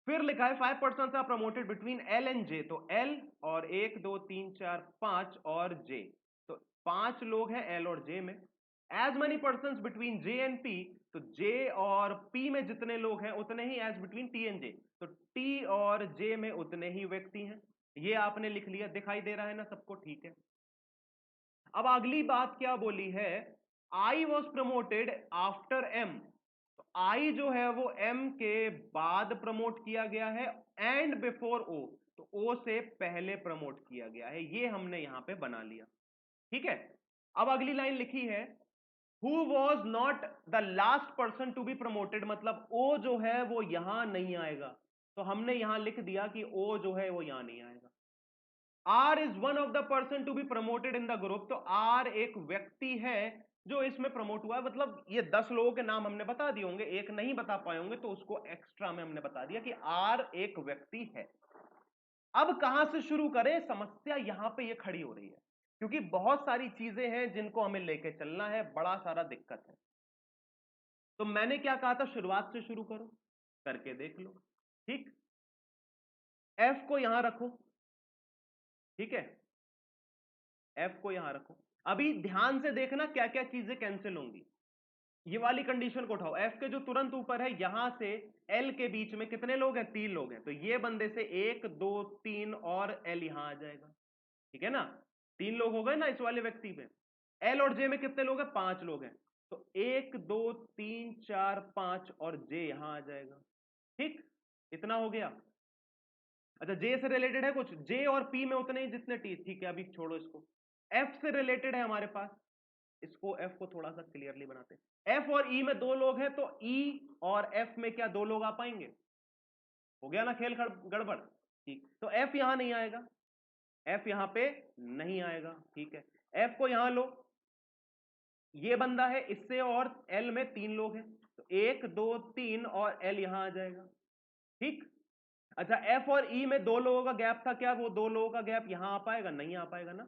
फिर लिखा है 5 person are promoted between L and J, तो एल और 1 2 3 4 5 और जे, तो 5 लोग हैं एल और जे में। As many person between J and P, तो जे और पी में जितने लोग हैं उतने ही as between T and J, तो टी और जे में उतने ही व्यक्ति हैं। ये आपने लिख लिया, दिखाई दे रहा है ना सबको? ठीक है। अब अगली बात क्या बोली है? I was promoted after M, तो आई जो है वो एम के बाद प्रमोट किया गया है, एंड बिफोर ओ, तो ओ से पहले प्रमोट किया गया है। ये हमने यहां पे बना लिया, ठीक है। अब अगली लाइन लिखी है who was not the last person to be promoted, मतलब ओ जो है वो यहां नहीं आएगा, तो हमने यहां लिख दिया कि ओ जो है वो यहां नहीं आएगा। R is one of the person to be promoted in the group, तो आर एक व्यक्ति है जो इसमें प्रमोट हुआ है, मतलब ये 10 लोगों के नाम हमने बता दिए होंगे, एक नहीं बता पाए होंगे तो उसको एक्स्ट्रा में हमने बता दिया कि आर एक व्यक्ति है। अब कहां से शुरू करें? समस्या यहां पे ये खड़ी हो रही है क्योंकि बहुत सारी चीजें हैं जिनको हमें लेके चलना है, बड़ा सारा दिक्कत है। तो मैंने क्या कहा था, शुरुआत से शुरू करो, करके देख लो। ठीक, एफ को यहां रखो, ठीक है, एफ को यहां रखो। अभी ध्यान से देखना क्या क्या चीजें कैंसिल होंगी। ये वाली कंडीशन को उठाओ, एफ के जो तुरंत ऊपर है यहां से एल के बीच में कितने लोग हैं? 3 लोग हैं, तो ये बंदे से 1 2 3 और एल यहां आ जाएगा, ठीक है ना? 3 लोग हो गए ना इस वाले व्यक्ति पे। एल और जे में कितने लोग हैं? 5 लोग हैं, तो 1 2 3 4 5 और जे यहां आ जाएगा। ठीक, इतना हो गया। अच्छा, जे से रिलेटेड है कुछ? जे और पी में उतने ही जितने टी, ठीक है, अभी छोड़ो इसको। एफ से रिलेटेड है हमारे पास, इसको एफ को थोड़ा सा क्लियरली बनाते हैं। एफ और ई में 2 लोग हैं, तो ई और एफ में क्या 2 लोग आ पाएंगे? हो गया ना खेल गड़बड़? ठीक, तो एफ यहां नहीं आएगा, एफ यहां पे नहीं आएगा, ठीक है। एफ को यहां लो, ये बंदा है, इससे और एल में 3 लोग हैं, तो 1 2 3 और एल यहां आ जाएगा, ठीक। अच्छा, एफ और ई में 2 लोगों का गैप था, क्या वो 2 लोगों का गैप यहां आ पाएगा? नहीं आ पाएगा ना,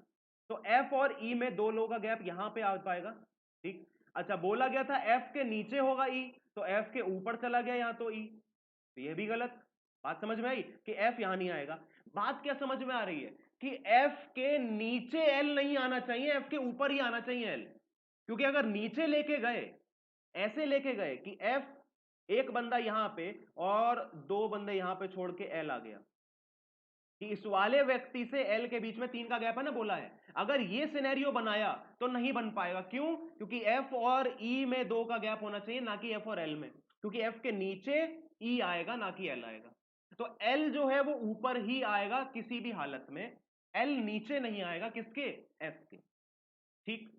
तो एफ और ई में 2 लोगों का गैप यहां पे आ पाएगा, ठीक। अच्छा, बोला गया था एफ के नीचे होगा ई, तो एफ के ऊपर चला गया यहां तो ई, तो यह भी गलत। बात समझ में आई कि एफ यहां नहीं आएगा? बात क्या समझ में आ रही है कि एफ के नीचे एल नहीं आना चाहिए, एफ के ऊपर ही आना चाहिए एल, क्योंकि अगर नीचे लेके गए, ऐसे लेके गए कि एफ एक बंदा यहां पे और 2 बंदे यहां पे छोड़ के एल आ गया, कि इस वाले व्यक्ति से एल के बीच में 3 का गैप है ना, बोला है। अगर ये सिनेरियो बनाया तो नहीं बन पाएगा, क्यों? क्योंकि एफ और ई में 2 का गैप होना चाहिए, ना कि एफ और एल में, क्योंकि एफ के नीचे ई आएगा ना कि एल आएगा। तो एल जो है वो ऊपर ही आएगा किसी भी हालत में, एल नीचे नहीं आएगा, किसके? एफ के, ठीक।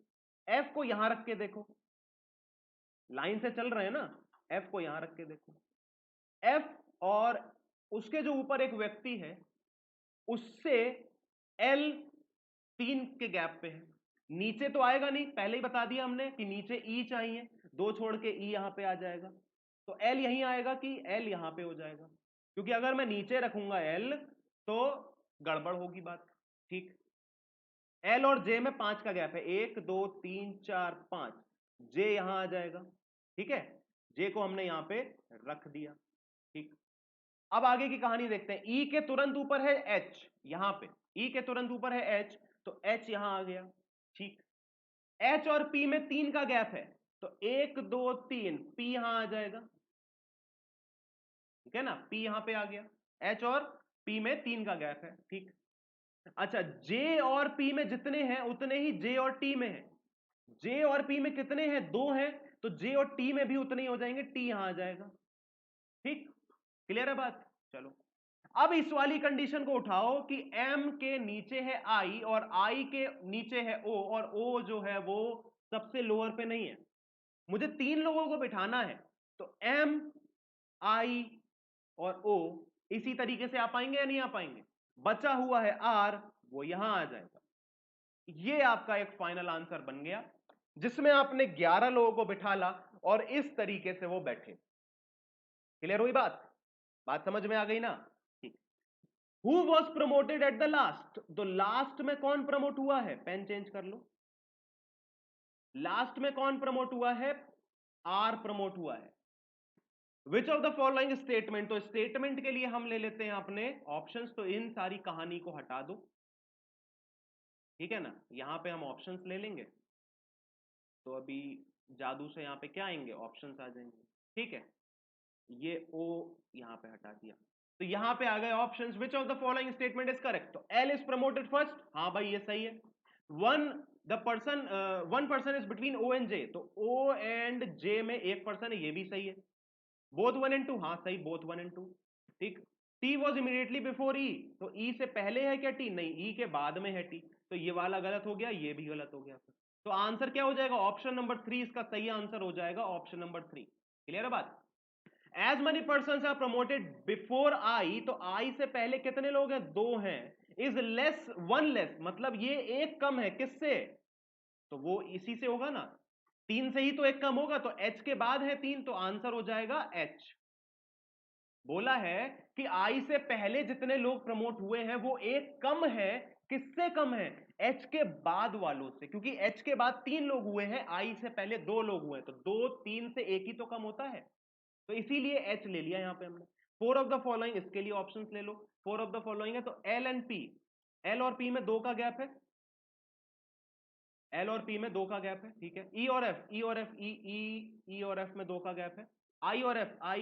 एफ को यहां रख के देखो, लाइन से चल रहे हैं ना, एफ को यहां रख के देखो। एफ और उसके जो ऊपर एक व्यक्ति है उससे एल 3 के गैप पे है, नीचे तो आएगा नहीं, पहले ही बता दिया हमने कि नीचे ई चाहिए, 2 छोड़ के ई यहां पे आ जाएगा, तो एल यहीं आएगा कि एल यहां पे हो जाएगा, क्योंकि अगर मैं नीचे रखूंगा एल तो गड़बड़ होगी बात, ठीक। एल और जे में 5 का गैप है, 1 2 3 4 5, जे यहां आ जाएगा, ठीक है। जे को हमने यहां पे रख दिया, ठीक। अब आगे की कहानी देखते हैं। ई के तुरंत ऊपर है एच, यहां पे ई के तुरंत ऊपर है एच, तो एच यहां आ गया, ठीक। एच और पी में 3 का गैप है, तो 1 2 3 पी यहां आ जाएगा, ठीक है ना, पी यहां पे आ गया। एच और पी में 3 का गैप है, ठीक। अच्छा, जे और पी में जितने हैं उतने ही जे और टी में है, जे और पी में कितने हैं? 2 हैं, तो जे और टी में भी उतने ही हो जाएंगे, टी यहां आ जाएगा, ठीक। क्लियर है बात? चलो, अब इस वाली कंडीशन को उठाओ कि m के नीचे है i और i के नीचे है o, और o जो है वो सबसे लोअर पे नहीं है, मुझे 3 लोगों को बिठाना है, तो M, I और O इसी तरीके से आ पाएंगे या नहीं आ पाएंगे? बचा हुआ है R, वो यहां आ जाएगा। ये आपका एक फाइनल आंसर बन गया, जिसमें आपने 11 लोगों को बिठाला और इस तरीके से वो बैठे। क्लियर हुई बात? बात समझ में आ गई ना? ठीक। Who was promoted at the last? तो लास्ट में कौन प्रमोट हुआ है? पेन चेंज कर लो। लास्ट में कौन प्रमोट हुआ है? आर प्रमोट हुआ है। विच ऑफ द फॉलोइंग स्टेटमेंट? तो स्टेटमेंट के लिए हम ले लेते हैं अपने ऑप्शंस, तो इन सारी कहानी को हटा दो, ठीक है ना? यहां पे हम ऑप्शंस ले लेंगे, तो अभी जादू से यहां पे क्या आएंगे? ऑप्शंस आ जाएंगे, ठीक है? ये ओ यहां पे हटा दिया, तो यहां पे आ गए options. Which of the following statement is correct? तो एल इज प्रमोटेड फर्स्ट, हाँ भाई ये सही है। One person is between O and J, तो ओ एंड जे में एक पर्सन है, ये भी सही है। बोथ 1 and 2, हाँ सही, बोथ 1 and 2, ठीक। टी वॉज इमीडिएटली बिफोर ई, तो ई से पहले है क्या टी? नहीं, ई के बाद में है टी, तो ये वाला गलत हो गया, ये भी गलत हो गया। तो आंसर क्या हो जाएगा? ऑप्शन नंबर 3 इसका सही आंसर हो जाएगा, ऑप्शन नंबर 3। क्लियर है बात? As many person are promoted before I, तो आई से पहले कितने लोग हैं? 2 हैं। इज लेस वन लेस, मतलब ये एक कम है, किससे? तो वो इसी से होगा ना, 3 से ही तो एक कम होगा, तो H के बाद है 3, तो आंसर हो जाएगा H। बोला है कि आई से पहले जितने लोग प्रमोट हुए हैं वो एक कम है, किससे कम है? H के बाद वालों से, क्योंकि H के बाद 3 लोग हुए हैं, आई से पहले 2 लोग हुए हैं, तो 2 3 से एक ही तो कम होता है, तो इसीलिए H ले लिया यहां पे हमने। 4 ऑफ द फॉलोइंग, इसके लिए ऑप्शंस ले लो। 4 ऑफ द फॉलोइंग है, तो L एंड P, L और P में 2 का गैप है, L और P में 2 का गैप है, ठीक है। E और F, E और F, E और F में 2 का गैप है। I और F, I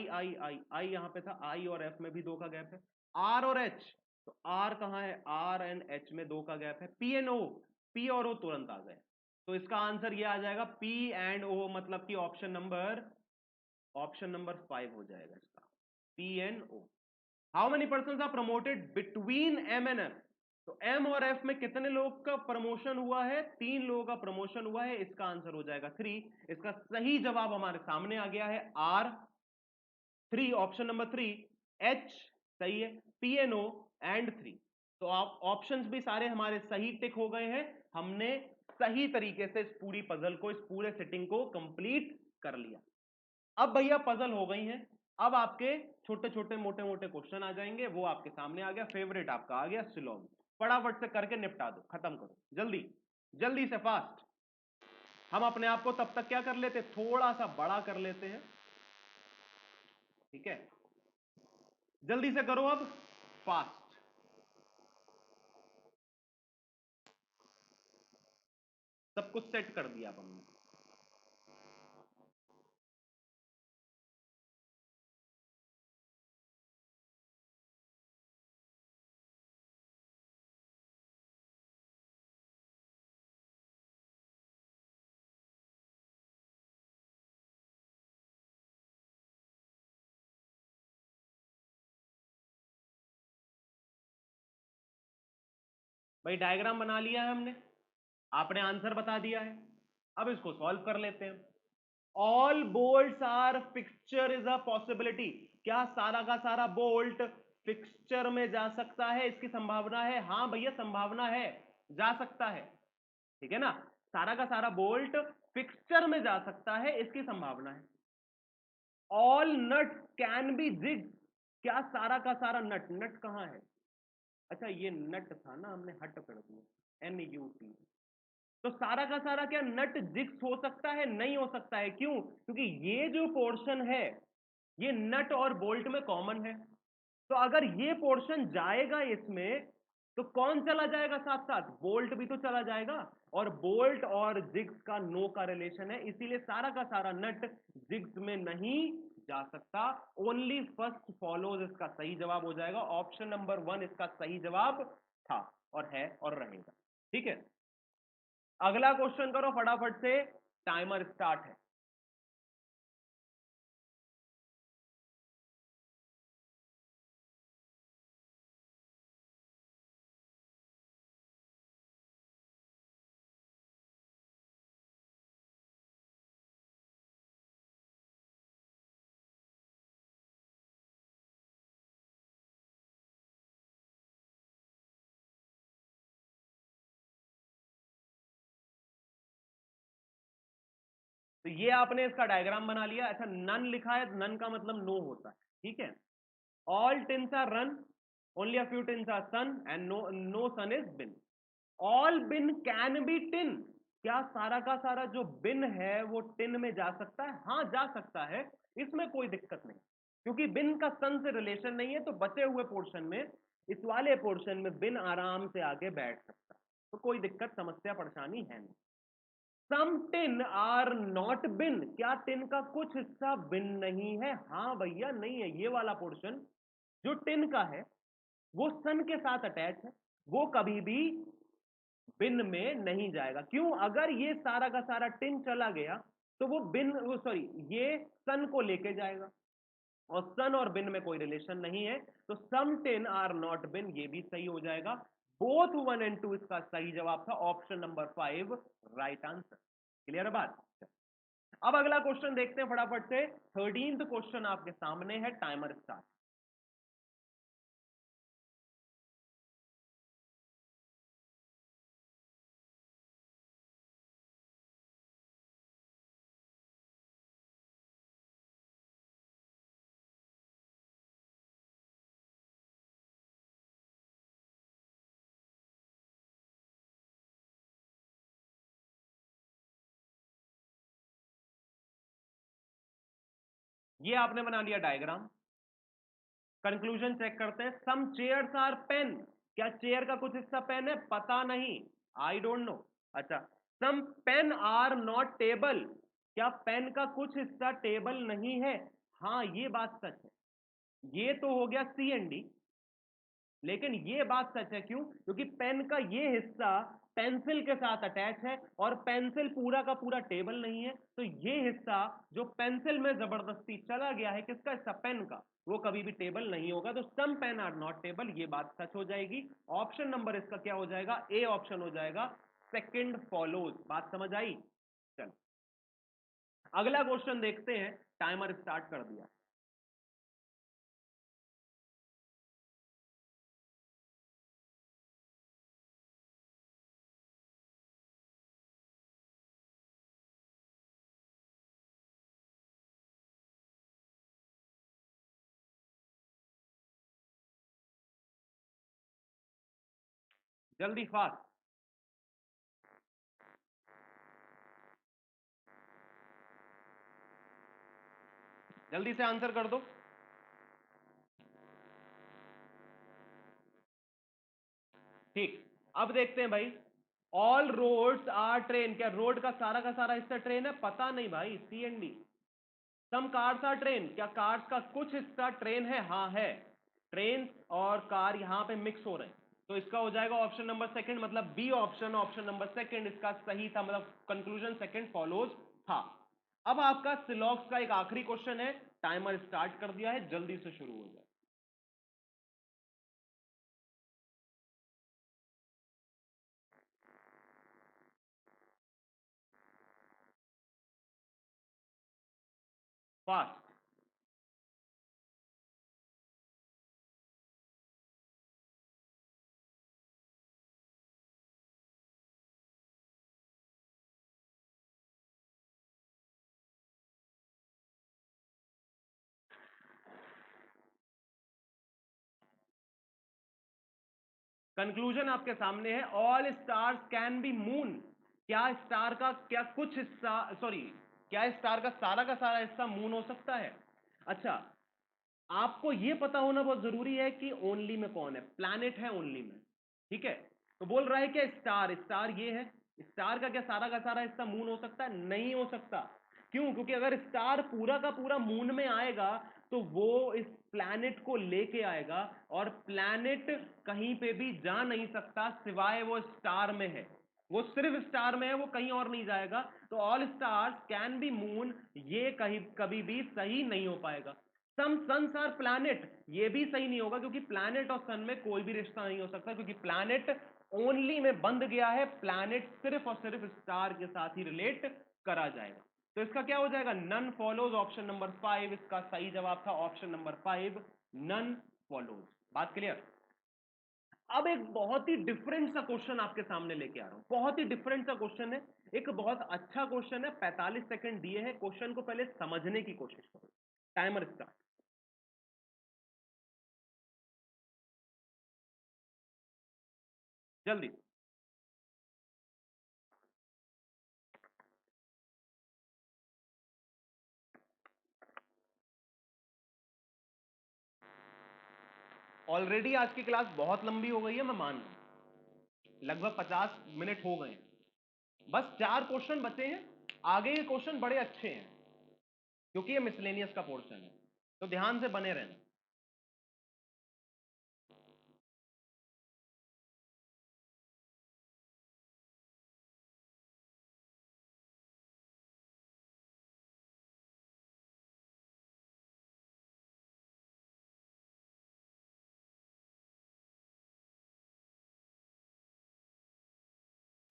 यहां पे था, I और F में भी 2 का गैप है। R और H, तो R कहां है? R एंड H में 2 का गैप है। P एंड O, P और O तुरंत आ गए, तो इसका आंसर ये आ जाएगा P एंड O, मतलब कि ऑप्शन नंबर 5 हो जाएगा इसका, P and O। How many person are promoted between M and F? तो M और F में कितने लोग का प्रमोशन हुआ है? 3 लोगों का प्रमोशन हुआ है, इसका आंसर हो जाएगा 3। इसका सही जवाब हमारे सामने आ गया है R 3, ऑप्शन नंबर 3, H सही है, PNO एंड 3। तो आप ऑप्शंस भी सारे हमारे सही टिक हो गए हैं, हमने सही तरीके से इस पूरी पजल को, इस पूरे सेटिंग को कंप्लीट कर लिया। अब भैया पजल हो गई है, अब आपके छोटे छोटे मोटे मोटे क्वेश्चन आ जाएंगे, वो आपके सामने आ गया, फेवरेट आपका आ गया सिलोन। फटाफट से करके निपटा दो, खत्म करो, जल्दी जल्दी से, फास्ट। हम अपने आप को तब तक क्या कर लेते, थोड़ा सा बड़ा कर लेते हैं, ठीक है? जल्दी से करो अब, फास्ट। सब कुछ सेट कर दिया अब हमने। भाई डायग्राम बना लिया है हमने, आपने आंसर बता दिया है, अब इसको सॉल्व कर लेते हैं। All bolts are fixture is a possibility, क्या सारा का सारा बोल्ट फिक्सचर में जा सकता है? इसकी संभावना है, हाँ भैया संभावना है, जा सकता है, ठीक है ना? सारा का सारा बोल्ट फिक्सचर में जा सकता है, इसकी संभावना है। All nut can be jig, क्या सारा का सारा नट, नट कहां है? अच्छा ये नट था ना, हमने हट कर दिया, NUT। तो सारा का सारा क्या नट जिग्स हो सकता है? नहीं हो सकता है, क्यों? क्योंकि ये जो पोर्शन है ये नट और बोल्ट में कॉमन है, तो अगर ये पोर्शन जाएगा इसमें, तो कौन चला जाएगा साथ साथ? बोल्ट भी तो चला जाएगा, और बोल्ट और जिग्स का नो का रिलेशन है, इसीलिए सारा का सारा नट जिग्स में नहीं जा सकता। ओनली फर्स्ट फॉलोज इसका सही जवाब हो जाएगा, ऑप्शन नंबर 1 इसका सही जवाब था और है और रहेगा, ठीक है? अगला क्वेश्चन करो फटाफट से, टाइमर स्टार्ट है। तो ये आपने इसका डायग्राम बना लिया। अच्छा, नन लिखा है, नन का मतलब नो होता है, ठीक है। All tins are run, only a few tins are sun, and no sun is bin. All bin can be tin, क्या सारा का सारा जो बिन है वो टिन में जा सकता है? हाँ, जा सकता है, इसमें कोई दिक्कत नहीं, क्योंकि बिन का सन से रिलेशन नहीं है, तो बचे हुए पोर्शन में, इस वाले पोर्शन में बिन आराम से आगे बैठ सकता है, तो कोई दिक्कत समस्या परेशानी है नहीं। सम टिन आर नॉट बिन, क्या टिन का कुछ हिस्सा बिन नहीं है? हाँ भैया, नहीं है। ये वाला पोर्शन जो टिन का है वो सन के साथ अटैच है, वो कभी भी बिन में नहीं जाएगा। क्यों? अगर ये सारा का सारा टिन चला गया तो वो बिन, वो सॉरी, ये सन को लेके जाएगा, और सन और बिन में कोई रिलेशन नहीं है, तो सम टिन आर नॉट बिन, ये भी सही हो जाएगा। बोथ 1 and 2 इसका सही जवाब था, option number 5 right answer. Clear है बात? अब अगला क्वेश्चन देखते हैं फटाफट से। 13th क्वेश्चन आपके सामने है, टाइमर स्टार्ट। ये आपने बना लिया डायग्राम। कंक्लूजन चेक करते हैं। सम चेयर्स आर पेन, क्या चेयर का कुछ हिस्सा पेन है? पता नहीं, आई डोंट नो। अच्छा, some pen are not table, क्या पेन का कुछ हिस्सा टेबल नहीं है? हाँ, ये बात सच है। ये तो हो गया सी एंड डी, लेकिन ये बात सच है। क्यों? क्योंकि पेन का ये हिस्सा पेंसिल के साथ अटैच है, और पेंसिल पूरा का पूरा टेबल नहीं है, तो ये हिस्सा जो पेंसिल में जबरदस्ती चला गया है, किसका हिस्सा? पेन का, वो कभी भी टेबल नहीं होगा। तो some pen are not table, ये बात सच हो जाएगी। ऑप्शन नंबर इसका क्या हो जाएगा? ए ऑप्शन हो जाएगा, सेकंड फॉलोज। बात समझ आई? चलो अगला क्वेश्चन देखते हैं। टाइमर स्टार्ट कर दिया। जल्दी फास्ट, जल्दी से आंसर कर दो। ठीक, अब देखते हैं भाई। ऑल रोड्स आर ट्रेन, क्या रोड का सारा हिस्सा ट्रेन है? पता नहीं भाई, C and D. Some cars are train, क्या कार्स का कुछ हिस्सा ट्रेन है? हाँ है, ट्रेन और कार यहां पे मिक्स हो रहे हैं, तो इसका हो जाएगा ऑप्शन नंबर सेकंड, मतलब B option, option number second इसका सही था, मतलब कंक्लूजन सेकंड फॉलोज था। अब आपका सिलॉक्स का एक आखिरी क्वेश्चन है। टाइमर स्टार्ट कर दिया है, जल्दी से शुरू हो जाए। फास्ट। कंक्लूजन आपके सामने है। All stars can be moon, क्या स्टार का क्या कुछ हिस्सा, सॉरी, क्या स्टार का सारा हिस्सा मून हो सकता है? अच्छा, आपको यह पता होना बहुत जरूरी है कि ओनली में कौन है, प्लैनेट है ओनली में, ठीक है। तो बोल रहा है कि स्टार, स्टार ये है, स्टार का सारा हिस्सा मून हो सकता है? नहीं हो सकता। क्यों? क्योंकि अगर स्टार पूरा का पूरा मून में आएगा तो वो इस प्लैनेट को लेके आएगा, और प्लैनेट कहीं पे भी जा नहीं सकता सिवाय वो स्टार में है, वो सिर्फ स्टार में है, वो कहीं और नहीं जाएगा। तो all stars can be moon, ये कहीं कभी भी सही नहीं हो पाएगा। सम सन्स आर प्लैनेट, ये भी सही नहीं होगा, क्योंकि प्लैनेट और सन में कोई भी रिश्ता नहीं हो सकता, क्योंकि प्लैनेट ओनली में बंद गया है, प्लैनेट सिर्फ और सिर्फ स्टार के साथ ही रिलेट करा जाएगा। तो इसका क्या हो जाएगा? नन फॉलोज, ऑप्शन नंबर 5 इसका सही जवाब था, ऑप्शन नंबर 5 नन फॉलोज। बात क्लियर? अब एक बहुत ही डिफरेंट सा क्वेश्चन आपके सामने लेके आ रहा हूं, बहुत ही डिफरेंट सा क्वेश्चन है। एक बहुत अच्छा क्वेश्चन है, 45 सेकंड दिए हैं, क्वेश्चन को पहले समझने की कोशिश करो। Timer start. जल्दी। ऑलरेडी आज की क्लास बहुत लंबी हो गई है, मैं मान रहा हूं, लगभग 50 मिनट हो गए हैं। बस 4 क्वेश्चन बचे हैं, आगे के क्वेश्चन बड़े अच्छे हैं क्योंकि ये मिसलेनियस का पोर्शन है, तो ध्यान से बने रहना।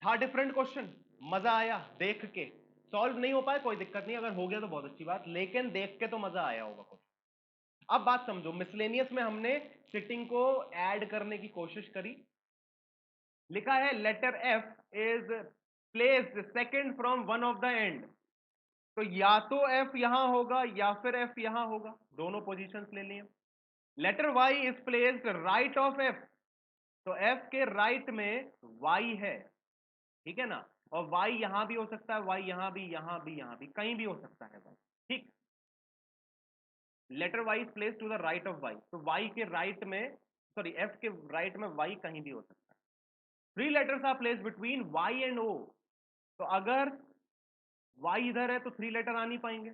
था डिफरेंट क्वेश्चन, मजा आया देख के। सॉल्व नहीं हो पाए कोई दिक्कत नहीं, अगर हो गया तो बहुत अच्छी बात, लेकिन देख के तो मजा आया होगा कुछ। अब बात समझो, मिसलेनियस में हमने सिटिंग को ऐड करने की कोशिश करी। लिखा है letter F is placed second from one of the end, तो या तो एफ यहां होगा या फिर एफ यहां होगा, दोनों पोजीशंस ले लिए। Letter Y is placed right of F, तो एफ के राइट में वाई है, ठीक है ना, और वाई यहां भी हो सकता है, वाई यहां भी, यहां भी, यहां भी, कहीं भी हो सकता है वाई, ठीक। Letter Y is place to the right of Y, तो वाई के राइट में, सॉरी एफ के राइट में वाई कहीं भी हो सकता है। Three letters are place between Y and O, तो अगर वाई इधर है तो थ्री लेटर आ नहीं पाएंगे,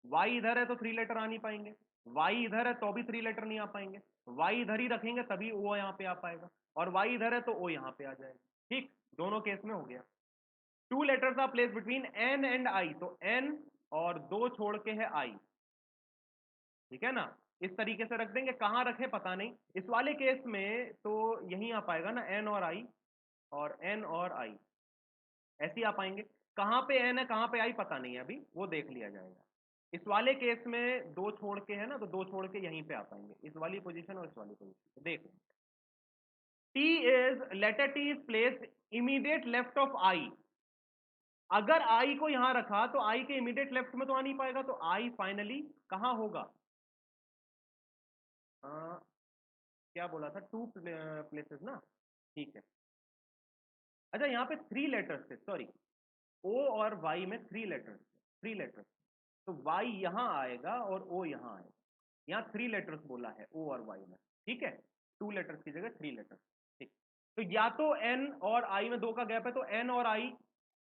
वाई इधर है तो थ्री लेटर आ नहीं पाएंगे, वाई इधर है तो भी थ्री लेटर नहीं आ पाएंगे, वाई इधर ही रखेंगे तभी ओ यहां पे आ पाएगा, और वाई इधर है तो ओ यहां पे आ जाएगा, ठीक। दोनों केस में हो गया। Two letters are place between N and I, तो एन और दो छोड़ के है आई, ठीक है ना, इस तरीके से रख देंगे। कहां रखे पता नहीं, इस वाले केस में तो यहीं आ पाएगा ना, एन और आई, और एन और आई ऐसे ही आ पाएंगे। कहां पे एन है कहां पे आई पता नहीं है अभी, वो देख लिया जाएगा। इस वाले केस में दो छोड़ के है ना, तो दो छोड़ के यहीं पे आ पाएंगे, इस वाली पोजीशन और इस वाली पोजीशन। देखो, T is, letter T is placed immediate left of I, अगर आई को यहां रखा तो आई के इमीडिएट लेफ्ट में तो आ नहीं पाएगा, तो आई फाइनली कहां होगा, क्या बोला था, टू प्लेसेस ना, ठीक है। अच्छा यहाँ पे थ्री लेटर्स थे, सॉरी, ओ और वाई में थ्री लेटर्स, थ्री लेटर्स, तो वाई यहां आएगा और ओ यहां आएगा, यहाँ थ्री लेटर्स बोला है ओ और वाई में, ठीक है, टू लेटर्स की जगह थ्री लेटर्स, ठीक। तो या तो एन और आई में दो का गैप है, तो एन और आई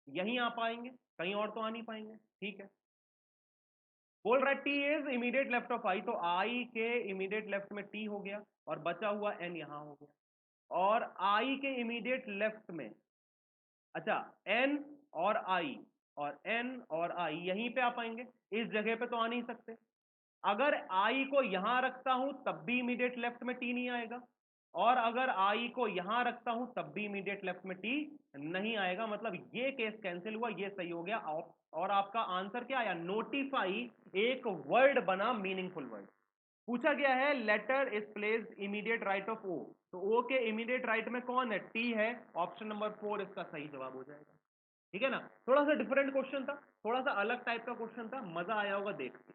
यहीं आ पाएंगे, कहीं और तो आ नहीं पाएंगे, ठीक है। बोल रहा है T is immediate left of I, तो आई के इमीडिएट लेफ्ट में टी हो गया और बचा हुआ एन यहां हो गया, और आई के इमीडिएट लेफ्ट में, अच्छा, एन और आई, और एन और आई यहीं पे आ पाएंगे, इस जगह पे तो आ नहीं सकते। अगर आई को यहां रखता हूं तब भी इमीडिएट लेफ्ट में टी नहीं आएगा, और अगर आई को यहां रखता हूं तब भी इमीडिएट लेफ्ट में टी नहीं आएगा, मतलब ये केस कैंसिल हुआ, ये सही हो गया। और आपका आंसर क्या आया, नोटिफाई, एक वर्ड बना, मीनिंगफुल वर्ड। पूछा गया है letter is placed immediate right of O, तो ओ के इमीडिएट राइट में कौन है, टी है, ऑप्शन नंबर 4 इसका सही जवाब हो जाएगा, ठीक है ना। थोड़ा सा डिफरेंट क्वेश्चन था, थोड़ा सा अलग टाइप का क्वेश्चन था, मजा आया होगा देख के।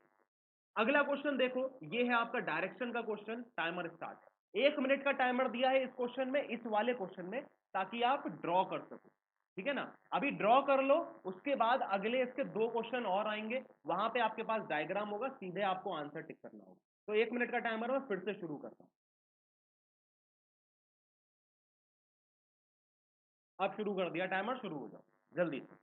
अगला क्वेश्चन देखो, ये है आपका डायरेक्शन का क्वेश्चन। Timer start. 1 मिनट का टाइमर दिया है इस क्वेश्चन में, इस वाले क्वेश्चन में, ताकि आप ड्रॉ कर सको, ठीक है ना। अभी ड्रॉ कर लो, उसके बाद अगले इसके दो क्वेश्चन और आएंगे, वहां पे आपके पास डायग्राम होगा, सीधे आपको आंसर टिक करना होगा। तो 1 मिनट का टाइमर मैं फिर से शुरू करता हूं, अब शुरू कर दिया टाइमर, शुरू हो जाओ जल्दी से।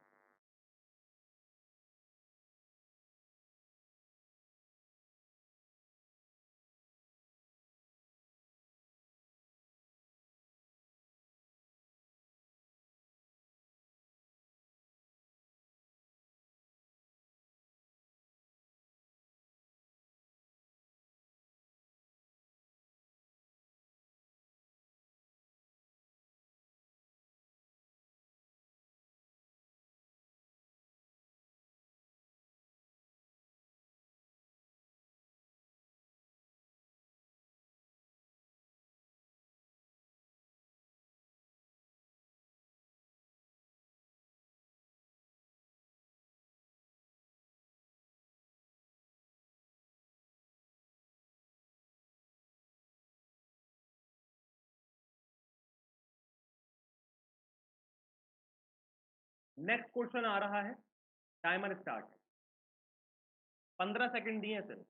नेक्स्ट क्वेश्चन आ रहा है, टाइमर स्टार्ट, 15 सेकंड दिए सिर्फ।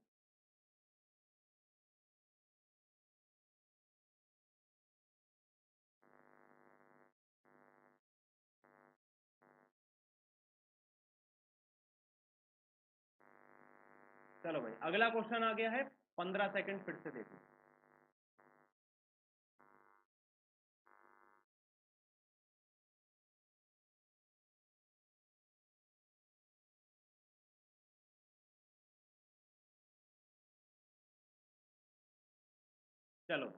चलो भाई, अगला क्वेश्चन आ गया है, 15 सेकंड फिर से देखो। चलो,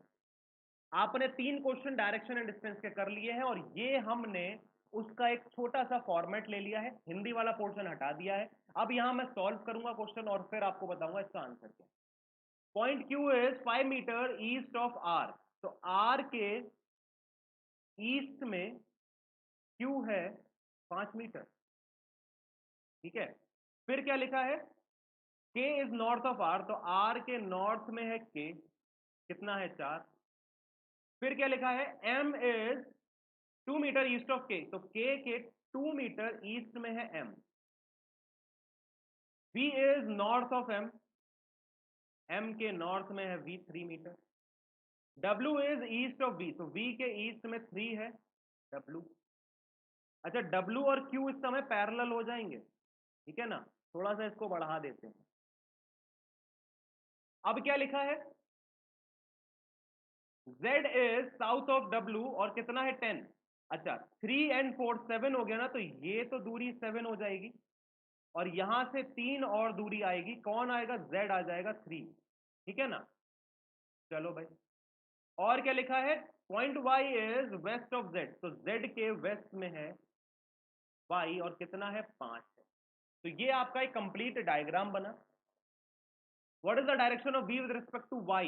आपने 3 क्वेश्चन डायरेक्शन एंड डिस्टेंस के कर लिए हैं, और ये हमने उसका एक छोटा सा फॉर्मेट ले लिया है, हिंदी वाला पोर्शन हटा दिया है। अब यहां मैं सॉल्व करूंगा क्वेश्चन और फिर आपको बताऊंगा इसका आंसर क्या। Point Q is 5 metre east of R, तो आर के ईस्ट में क्यू है 5 मीटर, ठीक है। फिर क्या लिखा है, के इज नॉर्थ ऑफ आर, तो आर के नॉर्थ में है के, कितना है 4। फिर क्या लिखा है, M is 2 metre east of K, तो के 2 मीटर ईस्ट में है M. V is north of M, M के नॉर्थ में है V 3 metre. W is east of V, तो वी के ईस्ट में 3 है डब्ल्यू। अच्छा, डब्ल्यू और क्यू इस समय पैरेलल हो जाएंगे, ठीक है ना, थोड़ा सा इसको बढ़ा देते हैं। अब क्या लिखा है, Z is south of W, और कितना है 10। अच्छा, 3 and 4 7 हो गया ना, तो ये तो दूरी 7 हो जाएगी, और यहां से 3 और दूरी आएगी, कौन आएगा, Z आ जाएगा 3, ठीक है ना। चलो भाई, और क्या लिखा है, point Y is west of Z, तो Z के वेस्ट में है Y, और कितना है 5 है। तो ये आपका एक कंप्लीट डायग्राम बना। What is the direction of V with respect to Y,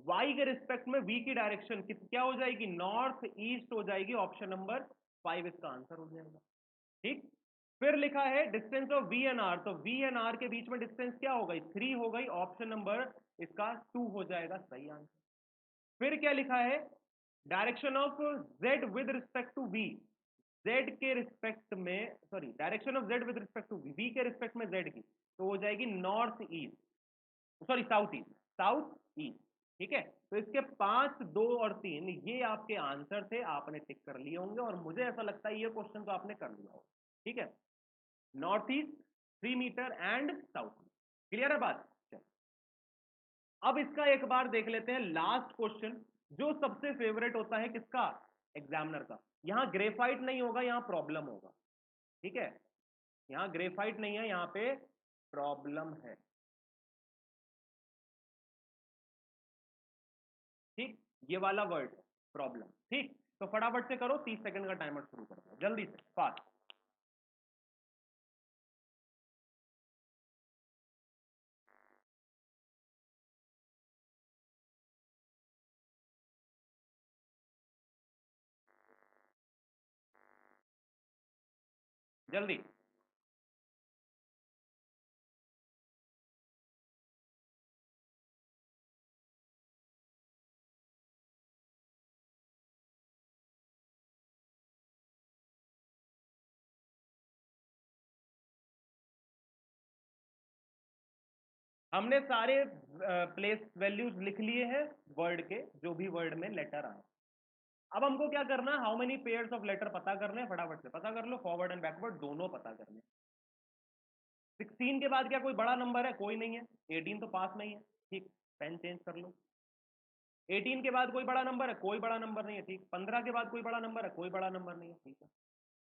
Y के रिस्पेक्ट में V की डायरेक्शन क्या हो जाएगी, नॉर्थ ईस्ट हो जाएगी। ऑप्शन नंबर 5 इसका आंसर हो जाएगा, ठीक। फिर लिखा है distance of V and R, तो V एंड R के बीच में डिस्टेंस क्या हो गई, 3 हो गई। ऑप्शन नंबर इसका 2 हो जाएगा सही आंसर। फिर क्या लिखा है, direction of Z with respect to V, Z के रिस्पेक्ट में, sorry, direction of Z with respect to V के रिस्पेक्ट में Z की, तो हो जाएगी north east, sorry south east, south east, ठीक है। तो इसके 5, 2 और 3 ये आपके आंसर थे, आपने टिक कर लिए होंगे, और मुझे ऐसा लगता है ये क्वेश्चन तो आपने कर लिया होगा, ठीक है। North east, 3 metre and south east, clear है बात। अब इसका एक बार देख लेते हैं लास्ट क्वेश्चन, जो सबसे फेवरेट होता है किसका, एग्जामिनर का। यहां ग्रेफाइट नहीं होगा, यहां प्रॉब्लम होगा, ठीक है। यहां ग्रेफाइट नहीं है, यहां पे प्रॉब्लम है, ठीक। ये वाला वर्ड प्रॉब्लम, ठीक। तो फटाफट से करो, 30 सेकंड का टाइमर शुरू करो, जल्दी से, फास्ट। जल्दी। हमने सारे प्लेस वैल्यूज लिख लिए हैं वर्ड के, जो भी वर्ड में लेटर आए। अब हमको क्या करना है, how many pairs of letter पता करने हैं, फटाफट से पता कर लो, फॉरवर्ड एंड बैकवर्ड दोनों पता करने। 16 के बाद क्या कोई बड़ा नंबर है, कोई नहीं है। 18 तो पास में ही है, ठीक, पेन चेंज कर लो। 18 के बाद कोई बड़ा नंबर है, कोई बड़ा नंबर नहीं है, ठीक। 15 के बाद कोई बड़ा नंबर है, कोई बड़ा नंबर नहीं है, ठीक है।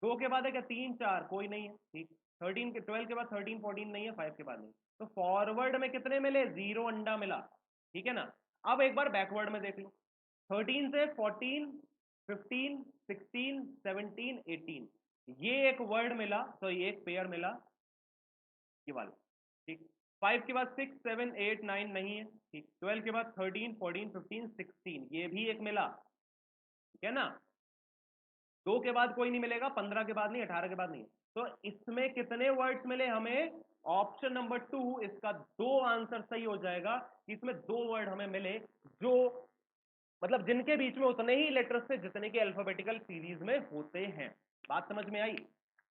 2 के बाद है क्या, 3, 4, कोई नहीं है, ठीक। 13 के 12 के बाद 13, 14 नहीं है, 5 के बाद नहीं। तो फॉरवर्ड में कितने मिले, 0 अंडा मिला, ठीक है ना। अब एक बार बैकवर्ड में देख लो, 13 से 14, 15, 16, 17, 18, ये एक वर्ड मिला, तो ये एक पेयर मिला, ये वाला, ठीक। 5 के बाद 6, 7, 8, 9 नहीं है, ठीक। 12 के बाद 13, 14, 15, 16, ये भी एक मिला, ठीक है ना। 2 के बाद कोई नहीं मिलेगा, 15 के बाद नहीं, 18 के बाद नहीं। तो इसमें कितने वर्ड्स मिले हमें, ऑप्शन नंबर 2 इसका 2 आंसर सही हो जाएगा। इसमें 2 वर्ड हमें मिले, जो मतलब जिनके बीच में उतने ही लेटर्स थे जितने के अल्फाबेटिकल सीरीज में होते हैं। बात समझ में आई।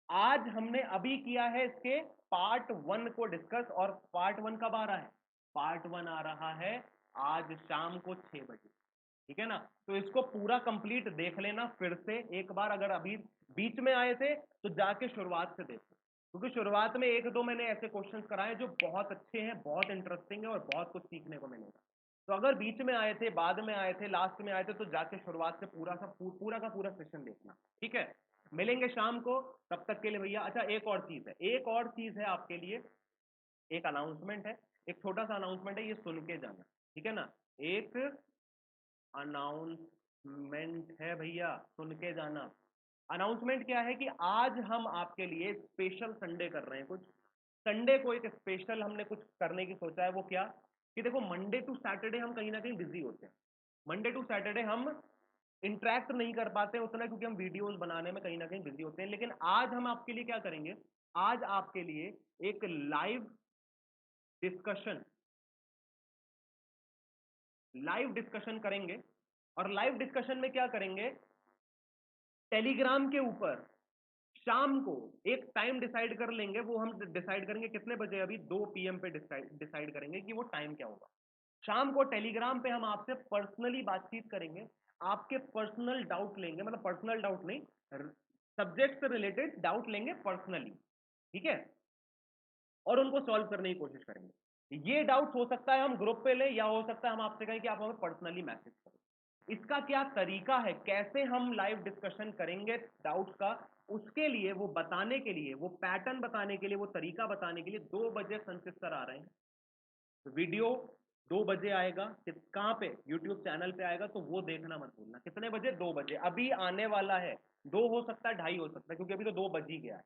आज हमने अभी किया है इसके पार्ट 1 को डिस्कस, और पार्ट 1 कब आ रहा है? पार्ट 1 आ रहा है आज शाम को 6 बजे, ठीक है ना? तो इसको पूरा कंप्लीट देख लेना फिर से एक बार, अगर अभी बीच में आए थे तो जाके शुरुआत से देखो, क्योंकि शुरुआत में एक दो मैंने ऐसे क्वेश्चंस कराए जो बहुत अच्छे हैं, बहुत इंटरेस्टिंग है और बहुत कुछ सीखने को मिलेगा। तो अगर बीच में आए थे, बाद में आए थे, लास्ट में आए थे, तो जाके शुरुआत से पूरा का पूरा सेशन देखना, ठीक है? मिलेंगे शाम को, तब तक के लिए भैया। अच्छा, एक और चीज है आपके लिए, एक अनाउंसमेंट है, एक छोटा सा अनाउंसमेंट है, ये सुन के जाना, ठीक है ना? एक अनाउंसमेंट है भैया, सुन के जाना। अनाउंसमेंट क्या है कि आज हम आपके लिए स्पेशल संडे कर रहे हैं। कुछ संडे को एक स्पेशल हमने कुछ करने की सोचा है। वो क्या कि देखो, मंडे टू सैटरडे हम कहीं ना कहीं बिजी होते हैं, मंडे टू सैटरडे हम इंटरेक्ट नहीं कर पाते उतना, क्योंकि हम वीडियोस बनाने में कहीं ना कहीं बिजी होते हैं। लेकिन आज हम आपके लिए क्या करेंगे, आज आपके लिए एक लाइव डिस्कशन करेंगे। और लाइव डिस्कशन में क्या करेंगे, टेलीग्राम के ऊपर शाम को एक टाइम डिसाइड कर लेंगे। वो हम डिसाइड करेंगे कितने बजे, अभी 2 PM पे डिसाइड करेंगे कि वो टाइम क्या होगा। शाम को टेलीग्राम पे हम आपसे पर्सनली बातचीत करेंगे, आपके पर्सनल डाउट लेंगे, मतलब पर्सनल डाउट नहीं, सब्जेक्ट से रिलेटेड डाउट लेंगे पर्सनली, ठीक है? और उनको सॉल्व करने की कोशिश करेंगे। ये डाउट हो सकता है हम ग्रुप पे ले, या हो सकता है हम आपसे कहें कि आप हमें पर्सनली मैसेज करें। इसका क्या तरीका है, कैसे हम लाइव डिस्कशन करेंगे डाउट्स का, उसके लिए, वो बताने के लिए, वो पैटर्न बताने के लिए, वो तरीका बताने के लिए 2 बजे संचित सर आ रहे हैं। तो वीडियो 2 बजे आएगा, कहां पे? यूट्यूब चैनल पे आएगा, तो वो देखना मत भूलना। कितने बजे? 2 बजे। अभी आने वाला है, 2 हो सकता है, 2:30 हो सकता है, क्योंकि अभी तो 2 बज ही गया है।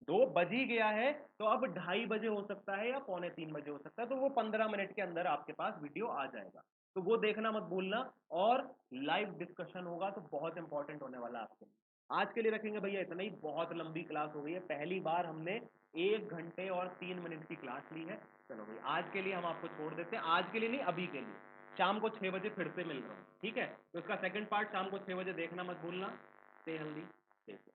2 बज ही गया है, तो अब 2:30 बजे हो सकता है, या 2:45 बजे हो सकता है। तो वो 15 मिनट के अंदर आपके पास वीडियो आ जाएगा, तो वो देखना मत भूलना। और लाइव डिस्कशन होगा, तो बहुत इंपॉर्टेंट होने वाला है आपके लिए। आज के लिए रखेंगे भैया इतना ही, बहुत लंबी क्लास हो गई है, पहली बार हमने 1 घंटे और 3 मिनट की क्लास ली है। चलो भाई, आज के लिए हम आपको छोड़ देते हैं, आज के लिए नहीं, अभी के लिए। शाम को 6 बजे फिर से मिल रहा हूँ, ठीक है? तो इसका सेकंड पार्ट शाम को 6 बजे देखना मत भूलना। Stay healthy, stay safe.